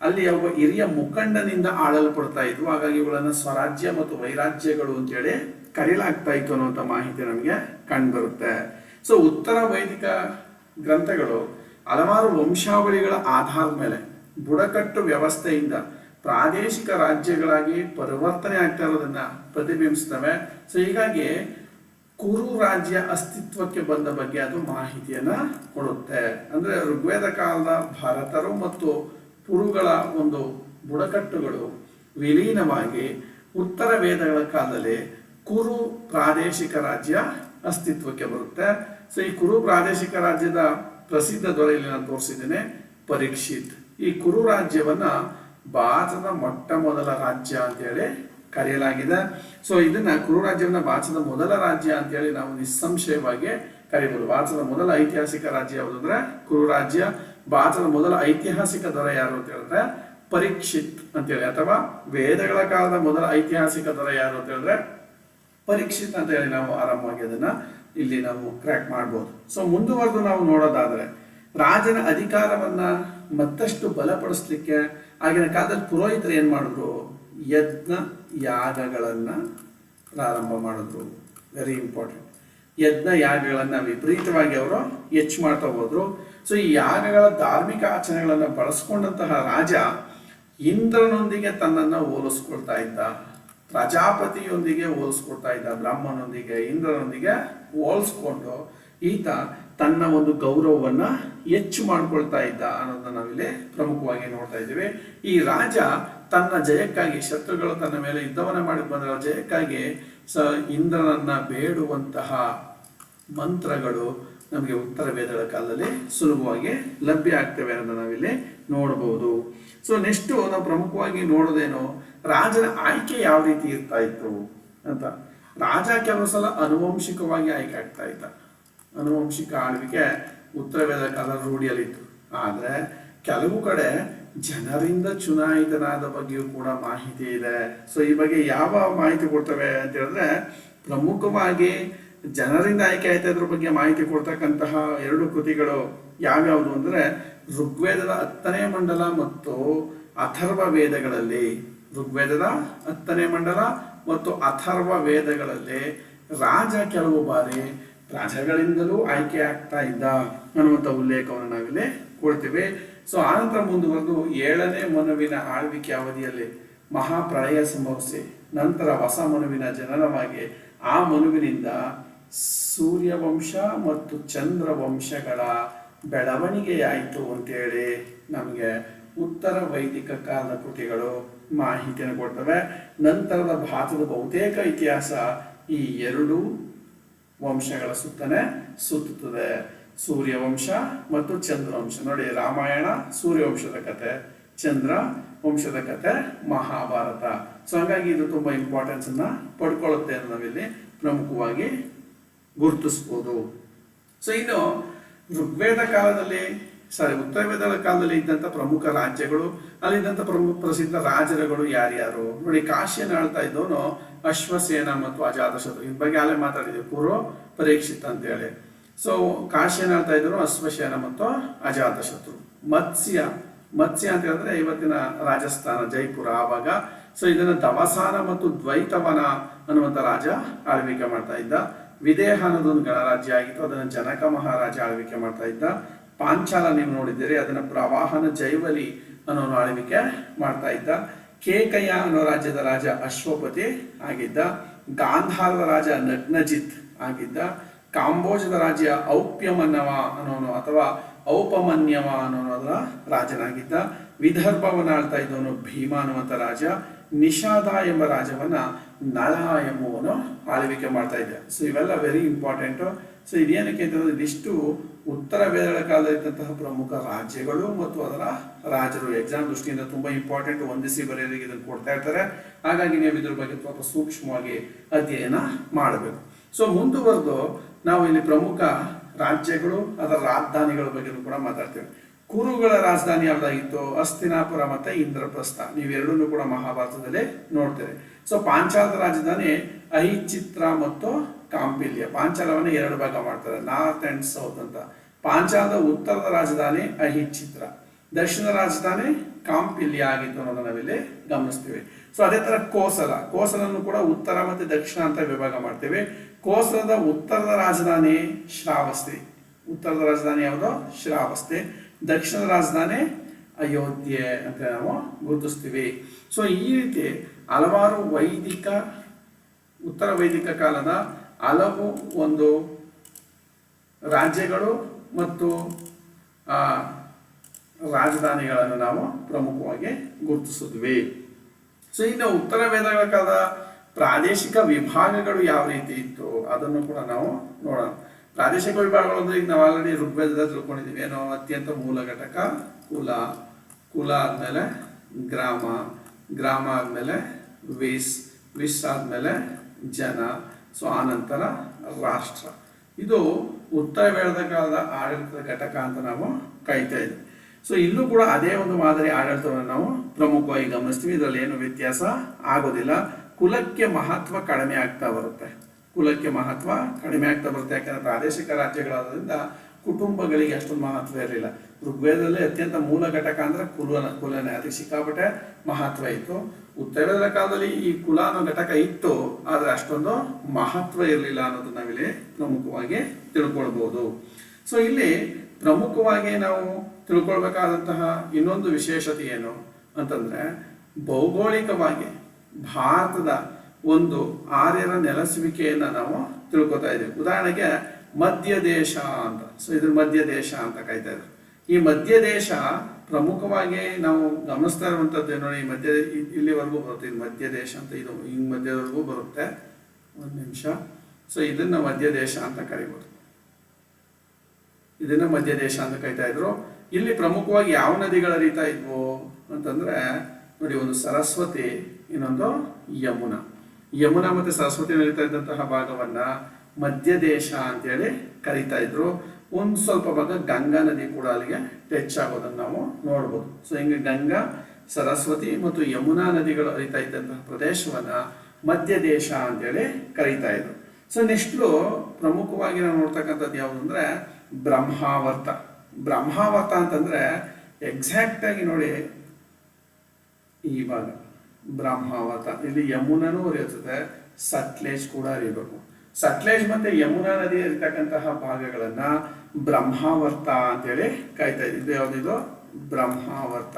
ಅಲ್ಲಿ ಒಬ್ಬ ಹಿರಿಯ ಮುಖಂಡನಿಂದ ಆಳಲ್ಪಡ್ತಾ ಇದ್ವು. ಹಾಗಾಗಿ ಇವುಗಳನ್ನ ಸ್ವರಾಜ್ಯ ಮತ್ತು ವೈರಾಜ್ಯಗಳು ಅಂತೇಳಿ ಕರೆಯಲಾಗ್ತಾ ಇತ್ತು ಅನ್ನುವಂಥ ಮಾಹಿತಿ ನಮಗೆ ಕಂಡುಬರುತ್ತೆ. ಸೊ ಉತ್ತರ ವೈದಿಕ ಗ್ರಂಥಗಳು ಹಲವಾರು ವಂಶಾವಳಿಗಳ ಆಧಾರದ ಮೇಲೆ ಬುಡಕಟ್ಟು ವ್ಯವಸ್ಥೆಯಿಂದ ಪ್ರಾದೇಶಿಕ ರಾಜ್ಯಗಳಾಗಿ ಪರಿವರ್ತನೆ ಆಗ್ತಾ ಇರೋದನ್ನ ಪ್ರತಿಬಿಂಬಿಸ್ತವೆ. ಸೊ ಹೀಗಾಗಿ ಕುರು ರಾಜ್ಯ ಅಸ್ತಿತ್ವಕ್ಕೆ ಬಂದ ಬಗ್ಗೆ ಅದು ಮಾಹಿತಿಯನ್ನ ಕೊಡುತ್ತೆ. ಅಂದ್ರೆ ಋಗ್ವೇದ ಕಾಲದ ಭಾರತರು ಮತ್ತು ಪುರುಗಳ ಒಂದು ಬುಡಕಟ್ಟುಗಳು ವಿಲೀನವಾಗಿ ಉತ್ತರ ವೇದಗಳ ಕಾಲದಲ್ಲಿ ಕುರು ಪ್ರಾದೇಶಿಕ ರಾಜ್ಯ ಅಸ್ತಿತ್ವಕ್ಕೆ ಬರುತ್ತೆ. ಸೊ ಈ ಕುರು ಪ್ರಾದೇಶಿಕ ರಾಜ್ಯದ ಪ್ರಸಿದ್ಧ ದೊರೆಯಲ್ಲಿ ನಾನು ತೋರಿಸಿದ್ದೇನೆ, ಪರೀಕ್ಷಿತ್. ಈ ಕುರು ರಾಜ್ಯವನ್ನ ಭಾರತದ ಮೊಟ್ಟ ಮೊದಲ ರಾಜ್ಯ ಅಂತೇಳಿ ಕರೆಯಲಾಗಿದೆ. ಸೊ ಇದನ್ನ ಕುರು ರಾಜ್ಯವನ್ನ ಭಾರತದ ಮೊದಲ ರಾಜ್ಯ ಅಂತೇಳಿ ನಾವು ನಿಸ್ಸಂಶಯವಾಗಿ ಕರೀಬಹುದು. ಭಾರತದ ಮೊದಲ ಐತಿಹಾಸಿಕ ರಾಜ್ಯ ಯಾವುದು ಅಂದ್ರೆ ಕುರು ರಾಜ್ಯ. ಭಾರತದ ಮೊದಲ ಐತಿಹಾಸಿಕ ದೊರೆ ಯಾರು ಅಂತ ಹೇಳಿದ್ರೆ ಪರೀಕ್ಷಿತ್ ಅಂತೇಳಿ, ಅಥವಾ ವೇದಗಳ ಕಾಲದ ಮೊದಲ ಐತಿಹಾಸಿಕ ದೊರೆ ಯಾರು ಅಂತ ಹೇಳಿದ್ರೆ ಪರೀಕ್ಷಿತ್ ಅಂತ ಹೇಳಿ ನಾವು ಆರಾಮವಾಗಿ ಅದನ್ನ ಇಲ್ಲಿ ನಾವು ಕ್ರ್ಯಾಕ್ ಮಾಡ್ಬೋದು. ಸೊ ಮುಂದುವರೆದು ನಾವು ನೋಡೋದಾದ್ರೆ ರಾಜನ ಅಧಿಕಾರವನ್ನ ಮತ್ತಷ್ಟು ಬಲಪಡಿಸ್ಲಿಕ್ಕೆ ಆಗಿನ ಕಾಲದಲ್ಲಿ ಪುರೋಹಿತರು ಏನ್ ಮಾಡಿದ್ರು, ಯಜ್ಞ ಯಾಗಗಳನ್ನ ಪ್ರಾರಂಭ ಮಾಡಿದ್ರು. Very important. ಯಜ್ಞ ಯಾಗಗಳನ್ನ ವಿಪರೀತವಾಗಿ ಅವರು ಹೆಚ್ಚು ಮಾಡ್ತಾ ಹೋದ್ರು. ಸೊ ಈ ಯಾಗಗಳ ಧಾರ್ಮಿಕ ಆಚರಣೆಗಳನ್ನ ಬಳಸ್ಕೊಂಡಂತಹ ರಾಜ ಇಂದ್ರನೊಂದಿಗೆ ತನ್ನನ್ನ ಹೋಲಿಸ್ಕೊಳ್ತಾ ಇದ್ದ, ಪ್ರಜಾಪತಿಯೊಂದಿಗೆ ಹೋಲಿಸ್ಕೊಳ್ತಾ ಇದ್ದ, ಬ್ರಾಹ್ಮಣನೊಂದಿಗೆ ಇಂದ್ರನೊಂದಿಗೆ ಹೋಲಿಸ್ಕೊಂಡು ಈತ ತನ್ನ ಒಂದು ಗೌರವವನ್ನ ಹೆಚ್ಚು ಮಾಡ್ಕೊಳ್ತಾ ಇದ್ದ ಅನ್ನೋದನ್ನ ನಾವಿಲ್ಲಿ ಪ್ರಮುಖವಾಗಿ ನೋಡ್ತಾ ಇದ್ದೀವಿ. ಈ ರಾಜ ತನ್ನ ಜಯಕ್ಕಾಗಿ, ಶತ್ರುಗಳು ತನ್ನ ಮೇಲೆ ಯುದ್ಧವನ್ನ ಮಾಡಿ ಬಂದ ಜಯಕ್ಕಾಗಿ ಇಂದ್ರನನ್ನ ಬೇಡುವಂತಹ ಮಂತ್ರಗಳು ನಮಗೆ ಉತ್ತರ ವೇದಗಳ ಕಾಲದಲ್ಲಿ ಸುಲಭವಾಗಿ ಲಭ್ಯ ಆಗ್ತವೆ ಅನ್ನೋದನ್ನ ನಾವಿಲ್ಲಿ ನೋಡ್ಬೋದು. ಸೊ ನೆಕ್ಸ್ಟು ನಾವು ಪ್ರಮುಖವಾಗಿ ನೋಡೋದೇನು, ರಾಜನ ಆಯ್ಕೆ ಯಾವ ರೀತಿ ಇರ್ತಾ ಇತ್ತು ಅಂತ. ರಾಜ ಕೆಲವು ಸಲ ಅನುವಂಶಿಕವಾಗಿ ಆಯ್ಕೆ ಆಗ್ತಾ ಇದ್ದ. ಅನುವಂಶಿಕ ಆಳ್ವಿಕೆ ಉತ್ತರ ವೇದ ಕಾಲ ರೂಢಿಯಲ್ಲಿತ್ತು. ಆದರೆ ಕೆಲವು ಕಡೆ ಜನರಿಂದ ಚುನಾಯಿತನಾದ ಬಗ್ಗೆಯೂ ಕೂಡ ಮಾಹಿತಿ ಇದೆ. ಸೊ ಈ ಬಗ್ಗೆ ಯಾವ ಮಾಹಿತಿ ಕೊಡ್ತವೆ ಅಂತ ಹೇಳಿದ್ರೆ, ಪ್ರಮುಖವಾಗಿ ಜನರಿಂದ ಆಯ್ಕೆ ಆಯ್ತಾ ಇದ್ರ ಬಗ್ಗೆ ಮಾಹಿತಿ ಕೊಡ್ತಕ್ಕಂತಹ 2 ಕೃತಿಗಳು ಯಾವ್ಯಾವುದು ಅಂದರೆ, ಋಗ್ವೇದದ 10ನೇ ಮಂಡಲ ಮತ್ತು ಅಥರ್ವ ವೇದಗಳಲ್ಲಿ, ಋಗ್ವೇದದ 10ನೇ ಮಂಡಲ ಮತ್ತು ಅಥರ್ವ ವೇದಗಳಲ್ಲಿ ರಾಜ ಕೆಲವು ಬಾರಿ ಪ್ರಜೆಗಳಿಂದಲೂ ಆಯ್ಕೆ ಆಗ್ತಾ ಇದ್ದ ಅನ್ನುವಂಥ ಉಲ್ಲೇಖವನ್ನು ನಾವಿಲ್ಲಿ ಕೊಡ್ತೀವಿ. ಸೊ ಆನಂತರ ಮುಂದುವರೆದು 7ನೇ ಮನುವಿನ ಆಳ್ವಿಕೆ ಅವಧಿಯಲ್ಲಿ ಮಹಾಪ್ರಳಯ ಸಂಭವಿಸಿ ನಂತರ ಹೊಸ ಮನುವಿನ ಜನನವಾಗಿ ಆ ಮನುವಿನಿಂದ ಸೂರ್ಯವಂಶ ಮತ್ತು ಚಂದ್ರವಂಶಗಳ ಬೆಳವಣಿಗೆಯಾಯಿತು ಅಂತೇಳಿ ನಮಗೆ ಉತ್ತರ ವೈದಿಕ ಕಾಲದ ಕೃತಿಗಳು ಮಾಹಿತಿಯನ್ನು ಕೊಡ್ತವೆ. ನಂತರದ ಭಾರತದ ಬಹುತೇಕ ಇತಿಹಾಸ ಈ 2 ವಂಶಗಳ ಸುತ್ತನೆ ಸುತ್ತುತ್ತದೆ, ಸೂರ್ಯವಂಶ ಮತ್ತು ಚಂದ್ರವಂಶ. ನೋಡಿ, ರಾಮಾಯಣ ಸೂರ್ಯವಂಶದ ಕತೆ, ಚಂದ್ರ ವಂಶದ ಕತೆ ಮಹಾಭಾರತ. ಸೊ ಹಾಗಾಗಿ ಇದು ತುಂಬ ಇಂಪಾರ್ಟೆನ್ಸ್ ಅನ್ನ ಪಡ್ಕೊಳ್ಳುತ್ತೆ ಅಂತ ನಾವಿಲ್ಲಿ ಪ್ರಮುಖವಾಗಿ ಗುರುತಿಸ್ಬೋದು. ಸೊ ಇನ್ನು ಋಗ್ವೇದ ಕಾಲದಲ್ಲಿ ಉತ್ತರ ವೇದಗಳ ಕಾಲದಲ್ಲಿ ಇದ್ದಂಥ ಪ್ರಮುಖ ರಾಜ್ಯಗಳು, ಅಲ್ಲಿದ್ದಂಥ ಪ್ರಸಿದ್ಧ ರಾಜರುಗಳು ಯಾರ್ಯಾರು ನೋಡಿ. ಕಾಶಿಯನ್ನು ಆಳ್ತಾ ಇದ್ದವನು ಅಶ್ವಸೇನ ಮತ್ತು ಅಜಾತಶತ್ರು. ಇದ್ರ ಬಗ್ಗೆ ಅಲ್ಲೇ ಮಾತಾಡಿದ್ವಿ, ಪೂರ್ವ ಪರೀಕ್ಷಿತ್ ಅಂತ ಹೇಳಿ. ಸೊ ಕಾಶಿಯನ್ನು ಆಳ್ತಾ ಇದ್ರು ಅಶ್ವಸೇನ ಮತ್ತು ಅಜಾತಶತ್ರು. ಮತ್ಸ್ಯ ಅಂತ ಹೇಳಿದ್ರೆ ಇವತ್ತಿನ ರಾಜಸ್ಥಾನ, ಜೈಪುರ ಆವಾಗ. ಸೊ ಇದನ್ನು ದವಸಾನ ಮತ್ತು ದ್ವೈತವನ ಅನ್ನುವಂಥ ರಾಜ ಆಳ್ವಿಕೆ ಮಾಡ್ತಾ ಇದ್ದ. ವಿದೇಹ ಅನ್ನೋದೊಂದು ಗಣರಾಜ್ಯ ಆಗಿತ್ತು, ಅದನ್ನು ಜನಕ ಮಹಾರಾಜ ಆಳ್ವಿಕೆ ಮಾಡ್ತಾ ಇದ್ದ. ಪಾಂಚಾಲ ನೀವು ನೋಡಿದ್ದೀರಿ, ಅದನ್ನ ಪ್ರವಾಹನ ಜೈವಲಿ ಅನ್ನೋ ಆಳ್ವಿಕೆ ಮಾಡ್ತಾ ಇದ್ದ. ಕೇಕಯ ಅನ್ನೋ ರಾಜ್ಯದ ರಾಜ ಅಶ್ವಪತಿ ಆಗಿದ್ದ. ಗಾಂಧಾರದ ರಾಜ ನಗ್ನಜಿತ್ ಆಗಿದ್ದ. ಕಾಂಬೋಜದ ರಾಜ್ಯ ಔಪ್ಯಮನ್ನವ ಅನ್ನೋನು ಅಥವಾ ಔಪಮನ್ಯವ ಅನ್ನೋದ್ರ ರಾಜನಾಗಿದ್ದ. ವಿದರ್ಭವನ್ನು ಆಳ್ತಾ ಇದ್ದವನು ಭೀಮ ಅನ್ನುವಂಥ ರಾಜ. ನಿಷಾದ ಎಂಬ ರಾಜವನ್ನ ನಳ ಎಂಬುವನು ಆಳ್ವಿಕೆ ಮಾಡ್ತಾ ಇದ್ದ. ಸೊ ಇವೆಲ್ಲ ವೆರಿ ಇಂಪಾರ್ಟೆಂಟು. ಸೊ ಇದೇನಕ್ಕೆ ಅಂತಂದ್ರೆ, ಇದಿಷ್ಟು ಉತ್ತರ ವೇದಗಳ ಕಾಲದಲ್ಲಿದ್ದಂತಹ ಪ್ರಮುಖ ರಾಜ್ಯಗಳು ಮತ್ತು ಅದರ ರಾಜರು. ಎಕ್ಸಾಮ್ ದೃಷ್ಟಿಯಿಂದ ತುಂಬಾ ಇಂಪಾರ್ಟೆಂಟ್, ಹೊಂದಿಸಿ ಬರೆಯೋರಿಗೆ ಇದನ್ನು ಕೊಡ್ತಾ ಇರ್ತಾರೆ. ಹಾಗಾಗಿ ನೀವು ಇದ್ರ ಬಗ್ಗೆ ಸ್ವಲ್ಪ ಸೂಕ್ಷ್ಮವಾಗಿ ಅಧ್ಯಯನ ಮಾಡಬೇಕು. ಸೊ ಮುಂದುವರೆದು ನಾವು ಇಲ್ಲಿ ಪ್ರಮುಖ ರಾಜ್ಯಗಳು, ಅದರ ರಾಜಧಾನಿಗಳ ಬಗ್ಗೆ ಕೂಡ ಮಾತಾಡ್ತೇವೆ. ಕುರುಗಳ ರಾಜಧಾನಿ ಯಾವ್ದಾಗಿತ್ತು? ಹಸ್ತಿನಾಪುರ ಮತ್ತೆ ಇಂದ್ರಪ್ರಸ್ಥ. ನೀವೆರಡನ್ನೂ ಕೂಡ ಮಹಾಭಾರತದಲ್ಲಿ ನೋಡ್ತೇವೆ. ಸೊ ಪಾಂಚಾಲದ ರಾಜಧಾನಿ ಅಹಿಚಿತ್ರ ಮತ್ತು ಕಾಂಪಿಲ್ಯ. ಪಾಂಚಾಲವನ್ನು 2 ಭಾಗ ಮಾಡ್ತಾರೆ, ನಾರ್ತ್ ಅಂಡ್ ಸೌತ್ ಅಂತ. ಪಾಂಚಾಲದ ಉತ್ತರದ ರಾಜಧಾನಿ ಅಹಿಚಿತ್ರ, ದಕ್ಷಿಣ ರಾಜಧಾನಿ ಕಾಂಪಿಲ್ಯ ಆಗಿತ್ತು ಅನ್ನೋದನ್ನ ನಾವಿಲ್ಲಿ ಗಮನಿಸ್ತೀವಿ. ಸೊ ಅದೇ ತರ ಕೋಸಲನ್ನು ಕೂಡ ಉತ್ತರ ಮತ್ತು ದಕ್ಷಿಣ ಅಂತ ವಿಭಾಗ ಮಾಡ್ತೇವೆ. ಕೋಸಲದ ಉತ್ತರದ ರಾಜಧಾನಿ ಶ್ರಾವಸ್ತಿ. ಉತ್ತರದ ರಾಜಧಾನಿ ಯಾವುದು? ಶ್ರಾವಸ್ತಿ. ದಕ್ಷಿಣದ ರಾಜಧಾನಿ ಅಯೋಧ್ಯೆ ಅಂತ ನಾವು ಗುರುತಿಸ್ತೀವಿ. ಸೊ ಈ ರೀತಿ ಹಲವಾರು ಉತ್ತರ ವೈದಿಕ ಕಾಲದ ಹಲವು ಒಂದು ರಾಜ್ಯಗಳು ಮತ್ತು ರಾಜಧಾನಿಗಳನ್ನು ನಾವು ಪ್ರಮುಖವಾಗಿ ಗುರುತಿಸಿದ್ವಿ. ಸೊ ಇನ್ನು ಉತ್ತರ ವೇದಗಳ ಕಾಲದ ಪ್ರಾದೇಶಿಕ ವಿಭಾಗಗಳು ಯಾವ ರೀತಿ ಇತ್ತು ಅದನ್ನು ಕೂಡ ನಾವು ನೋಡೋಣ. ಪ್ರಾದೇಶಿಕ ವಿಭಾಗಗಳು ಅಂದ್ರೆ ಈಗ ನಾವು ಆಲ್ರೆಡಿ ಋಗ್ವೇದದ ತಿಳ್ಕೊಂಡಿದ್ದೀವಿ. ಏನೋ ಅತ್ಯಂತ ಮೂಲ ಘಟಕ ಕುಲ ಆದ್ಮೇಲೆ ಗ್ರಾಮ ಆದ್ಮೇಲೆ ವಿಸ್ ಆದ್ಮೇಲೆ ಜನ, ಸೊ ಆನಂತರ ರಾಷ್ಟ್ರ. ಇದು ಉತ್ತರ ವೇದದ ಕಾಲದ ಆಡಳಿತದ ಘಟಕ ಅಂತ ನಾವು ಕರಿತಾ ಇದ್ವಿ. ಸೊ ಇಲ್ಲೂ ಕೂಡ ಅದೇ ಒಂದು ಮಾದರಿ ಆಡಳಿತವನ್ನು ನಾವು ಪ್ರಮುಖವಾಗಿ ಗಮನಿಸ್ತೀವಿ. ಇದರಲ್ಲಿ ಏನು ವ್ಯತ್ಯಾಸ ಆಗೋದಿಲ್ಲ. ಕುಲಕ್ಕೆ ಮಹತ್ವ ಕಡಿಮೆ ಆಗ್ತಾ ಬರುತ್ತೆ. ಯಾಕಂದ್ರೆ ಪ್ರಾದೇಶಿಕ ರಾಜ್ಯಗಳಾದ್ರಿಂದ ಕುಟುಂಬಗಳಿಗೆ ಅಷ್ಟೊಂದು ಮಹತ್ವ ಇರಲಿಲ್ಲ. ಋಗ್ವೇದದಲ್ಲಿ ಅತ್ಯಂತ ಮೂಲ ಘಟಕ ಅಂದ್ರೆ ಕುಲನೇ, ಅದಕ್ಕೆ ಸಿಕ್ಕಾಪಟ್ಟೆ ಮಹತ್ವ ಇತ್ತು. ಉತ್ತರ ವೇದದ ಕಾಲದಲ್ಲಿ ಈ ಕುಲ ಅನ್ನೋ ಘಟಕ ಇತ್ತು, ಆದ್ರೆ ಅಷ್ಟೊಂದು ಮಹತ್ವ ಇರಲಿಲ್ಲ ಅನ್ನೋದನ್ನ ನಾವಿಲ್ಲಿ ಪ್ರಮುಖವಾಗಿ ತಿಳ್ಕೊಳ್ಬಹುದು. ಸೊ ಇಲ್ಲಿ ಪ್ರಮುಖವಾಗಿ ನಾವು ತಿಳ್ಕೊಳ್ಬೇಕಾದಂತಹ ಇನ್ನೊಂದು ವಿಶೇಷತೆ ಏನು ಅಂತಂದ್ರೆ, ಭೌಗೋಳಿಕವಾಗಿ ಭಾರತದ ಒಂದು ಆರ್ಯರ ನೆಲೆಸುವಿಕೆಯನ್ನ ನಾವು ತಿಳ್ಕೊತಾ ಇದ್ದೀವಿ. ಉದಾಹರಣೆಗೆ ಮಧ್ಯ ದೇಶ ಅಂತ. ಸೊ ಇದ್ರ ಮಧ್ಯ ದೇಶ ಅಂತ ಕರಿತಾ ಇದ್ರು. ಈ ಮಧ್ಯ ದೇಶ ಪ್ರಮುಖವಾಗಿ ನಾವು ಗಮನಿಸ್ತಾ ಇರುವಂತದ್ದು ನೋಡಿ, ಇಲ್ಲಿವರೆಗೂ ಬರುತ್ತೆ. ಇದು ಮಧ್ಯ ದೇಶ ಅಂತ, ಇದು ಹಿಂಗ್ ಮಧ್ಯದವರೆಗೂ ಬರುತ್ತೆ. 1 ನಿಮಿಷ. ಸೊ ಇದನ್ನ ಮಧ್ಯ ದೇಶ ಅಂತ ಕರಿಬೋದು. ಇದನ್ನ ಮಧ್ಯ ದೇಶ ಅಂತ ಕರಿತಾ ಇದ್ರು. ಇಲ್ಲಿ ಪ್ರಮುಖವಾಗಿ ಯಾವ ನದಿಗಳು ಹರಿತಾ ಇದ್ವು ಅಂತಂದ್ರೆ ನೋಡಿ, ಒಂದು ಸರಸ್ವತಿ, ಇನ್ನೊಂದು ಯಮುನಾ. ಯಮುನಾ ಮತ್ತೆ ಸರಸ್ವತಿ ನಡೀತಾ ಇದ್ದಂತಹ ಭಾಗವನ್ನ ಮಧ್ಯ ದೇಶ ಅಂತೇಳಿ ಕರಿತಾ ಇದ್ರು. ಒಂದು ಸ್ವಲ್ಪ ಭಾಗ ಗಂಗಾ ನದಿ ಕೂಡ ಅಲ್ಲಿಗೆ ಟಚ್ ಆಗೋದನ್ನು ನಾವು ನೋಡ್ಬೋದು. ಸೊ ಹಿಂಗೆ ಗಂಗಾ, ಸರಸ್ವತಿ ಮತ್ತು ಯಮುನಾ ನದಿಗಳು ಹರಿತಾ ಇದ್ದಂತಹ ಪ್ರದೇಶವನ್ನ ಮಧ್ಯ ದೇಶ ಅಂತೇಳಿ ಕರೀತಾ ಇದ್ರು. ಸೊ ನೆಕ್ಸ್ಟು ಪ್ರಮುಖವಾಗಿ ನಾವು ನೋಡ್ತಕ್ಕಂಥದ್ದು ಯಾವುದು ಅಂದ್ರೆ ಬ್ರಹ್ಮಾವರ್ತ. ಬ್ರಹ್ಮಾವರ್ತ ಅಂತಂದ್ರೆ ಎಕ್ಸಾಕ್ಟ್ ಆಗಿ ನೋಡಿ, ಈ ಭಾಗ ಬ್ರಹ್ಮಾವರ್ತ, ಇಲ್ಲಿ ಯಮುನಾನು ಹರಿಯುತ್ತದೆ, ಸಟ್ಲೇಜ್ ಕೂಡ ಹರಿಬೇಕು. ಸಟ್ಲೇಜ್ ಮತ್ತೆ ಯಮುನಾ ನದಿ ಇರ್ತಕ್ಕಂತಹ ಭಾಗಗಳನ್ನ ಬ್ರಹ್ಮಾವರ್ತ ಅಂತೇಳಿ ಕರಿತಾ ಇದ್ವಿ. ಇದು ಯಾವುದಿದು? ಬ್ರಹ್ಮಾವರ್ತ.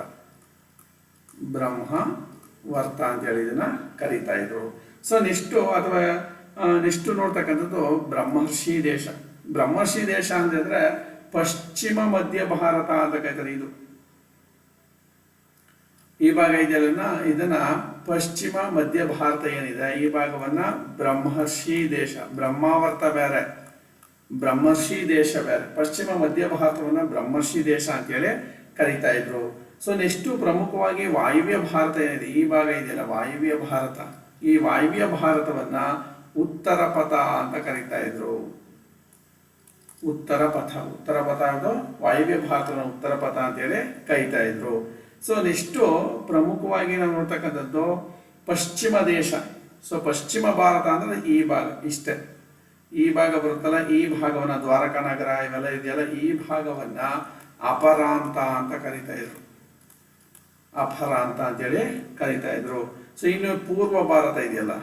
ಬ್ರಹ್ಮಾವರ್ತ ಅಂತೇಳಿ ಇದನ್ನ ಕರಿತಾ ಇದ್ರು. ಸೊ ನೆಕ್ಸ್ಟ್ ನೋಡ್ತಕ್ಕಂಥದ್ದು ಬ್ರಹ್ಮರ್ಷಿ ದೇಶ. ಬ್ರಹ್ಮರ್ಷಿ ದೇಶ ಅಂತಂದ್ರೆ ಪಶ್ಚಿಮ ಮಧ್ಯ ಭಾರತ ಅಂತ ಕರೀತಾರೆ. ಇದು ಈ ಭಾಗ ಇದೆಯಲ್ಲ, ಇದನ್ನ ಪಶ್ಚಿಮ ಮಧ್ಯ ಭಾರತ ಏನಿದೆ ಈ ಭಾಗವನ್ನ ಬ್ರಹ್ಮರ್ಷಿ ದೇಶ. ಬ್ರಹ್ಮಾವರ್ತ ಬೇರೆ, ಬ್ರಹ್ಮರ್ಷಿ ದೇಶ ಬೇರೆ. ಪಶ್ಚಿಮ ಮಧ್ಯ ಭಾರತವನ್ನ ಬ್ರಹ್ಮರ್ಷಿ ದೇಶ ಅಂತೇಳಿ ಕರಿತಾ ಇದ್ರು. ಸೊ ನೆಕ್ಸ್ಟ್ ಪ್ರಮುಖವಾಗಿ ವಾಯುವ್ಯ ಭಾರತ ಏನಿದೆ ಈ ಭಾಗ ಇದೆಯಲ್ಲ, ವಾಯುವ್ಯ ಭಾರತ, ಈ ವಾಯುವ್ಯ ಭಾರತವನ್ನ ಉತ್ತರ ಪಥ ಅಂತ ಕರಿತಾ ಇದ್ರು. ಉತ್ತರ ಪಥ ಅದು ವಾಯುವ್ಯ ಭಾರತವನ್ನು ಉತ್ತರ ಪಥ ಅಂತೇಳಿ ಕರಿತಾ ಇದ್ರು. ಸೊ ನೆಕ್ಸ್ಟು ಪ್ರಮುಖವಾಗಿ ನಾವು ನೋಡ್ತಕ್ಕಂಥದ್ದು ಪಶ್ಚಿಮ ದೇಶ. ಸೊ ಪಶ್ಚಿಮ ಭಾರತ ಅಂದ್ರೆ ಈ ಭಾಗ, ಇಷ್ಟೇ ಈ ಭಾಗ ಬರುತ್ತಲ್ಲ, ಈ ಭಾಗವನ್ನ ದ್ವಾರಕಾ ನಗರ ಇವೆಲ್ಲ ಇದೆಯಲ್ಲ, ಈ ಭಾಗವನ್ನ ಅಪರಾಂತ ಅಂತ ಕರಿತಾ ಇದ್ರು. ಅಪರಾಂತ ಅಂತೇಳಿ ಕರಿತಾ ಇದ್ರು. ಸೊ ಇನ್ನು ಪೂರ್ವ ಭಾರತ ಇದೆಯಲ್ಲ,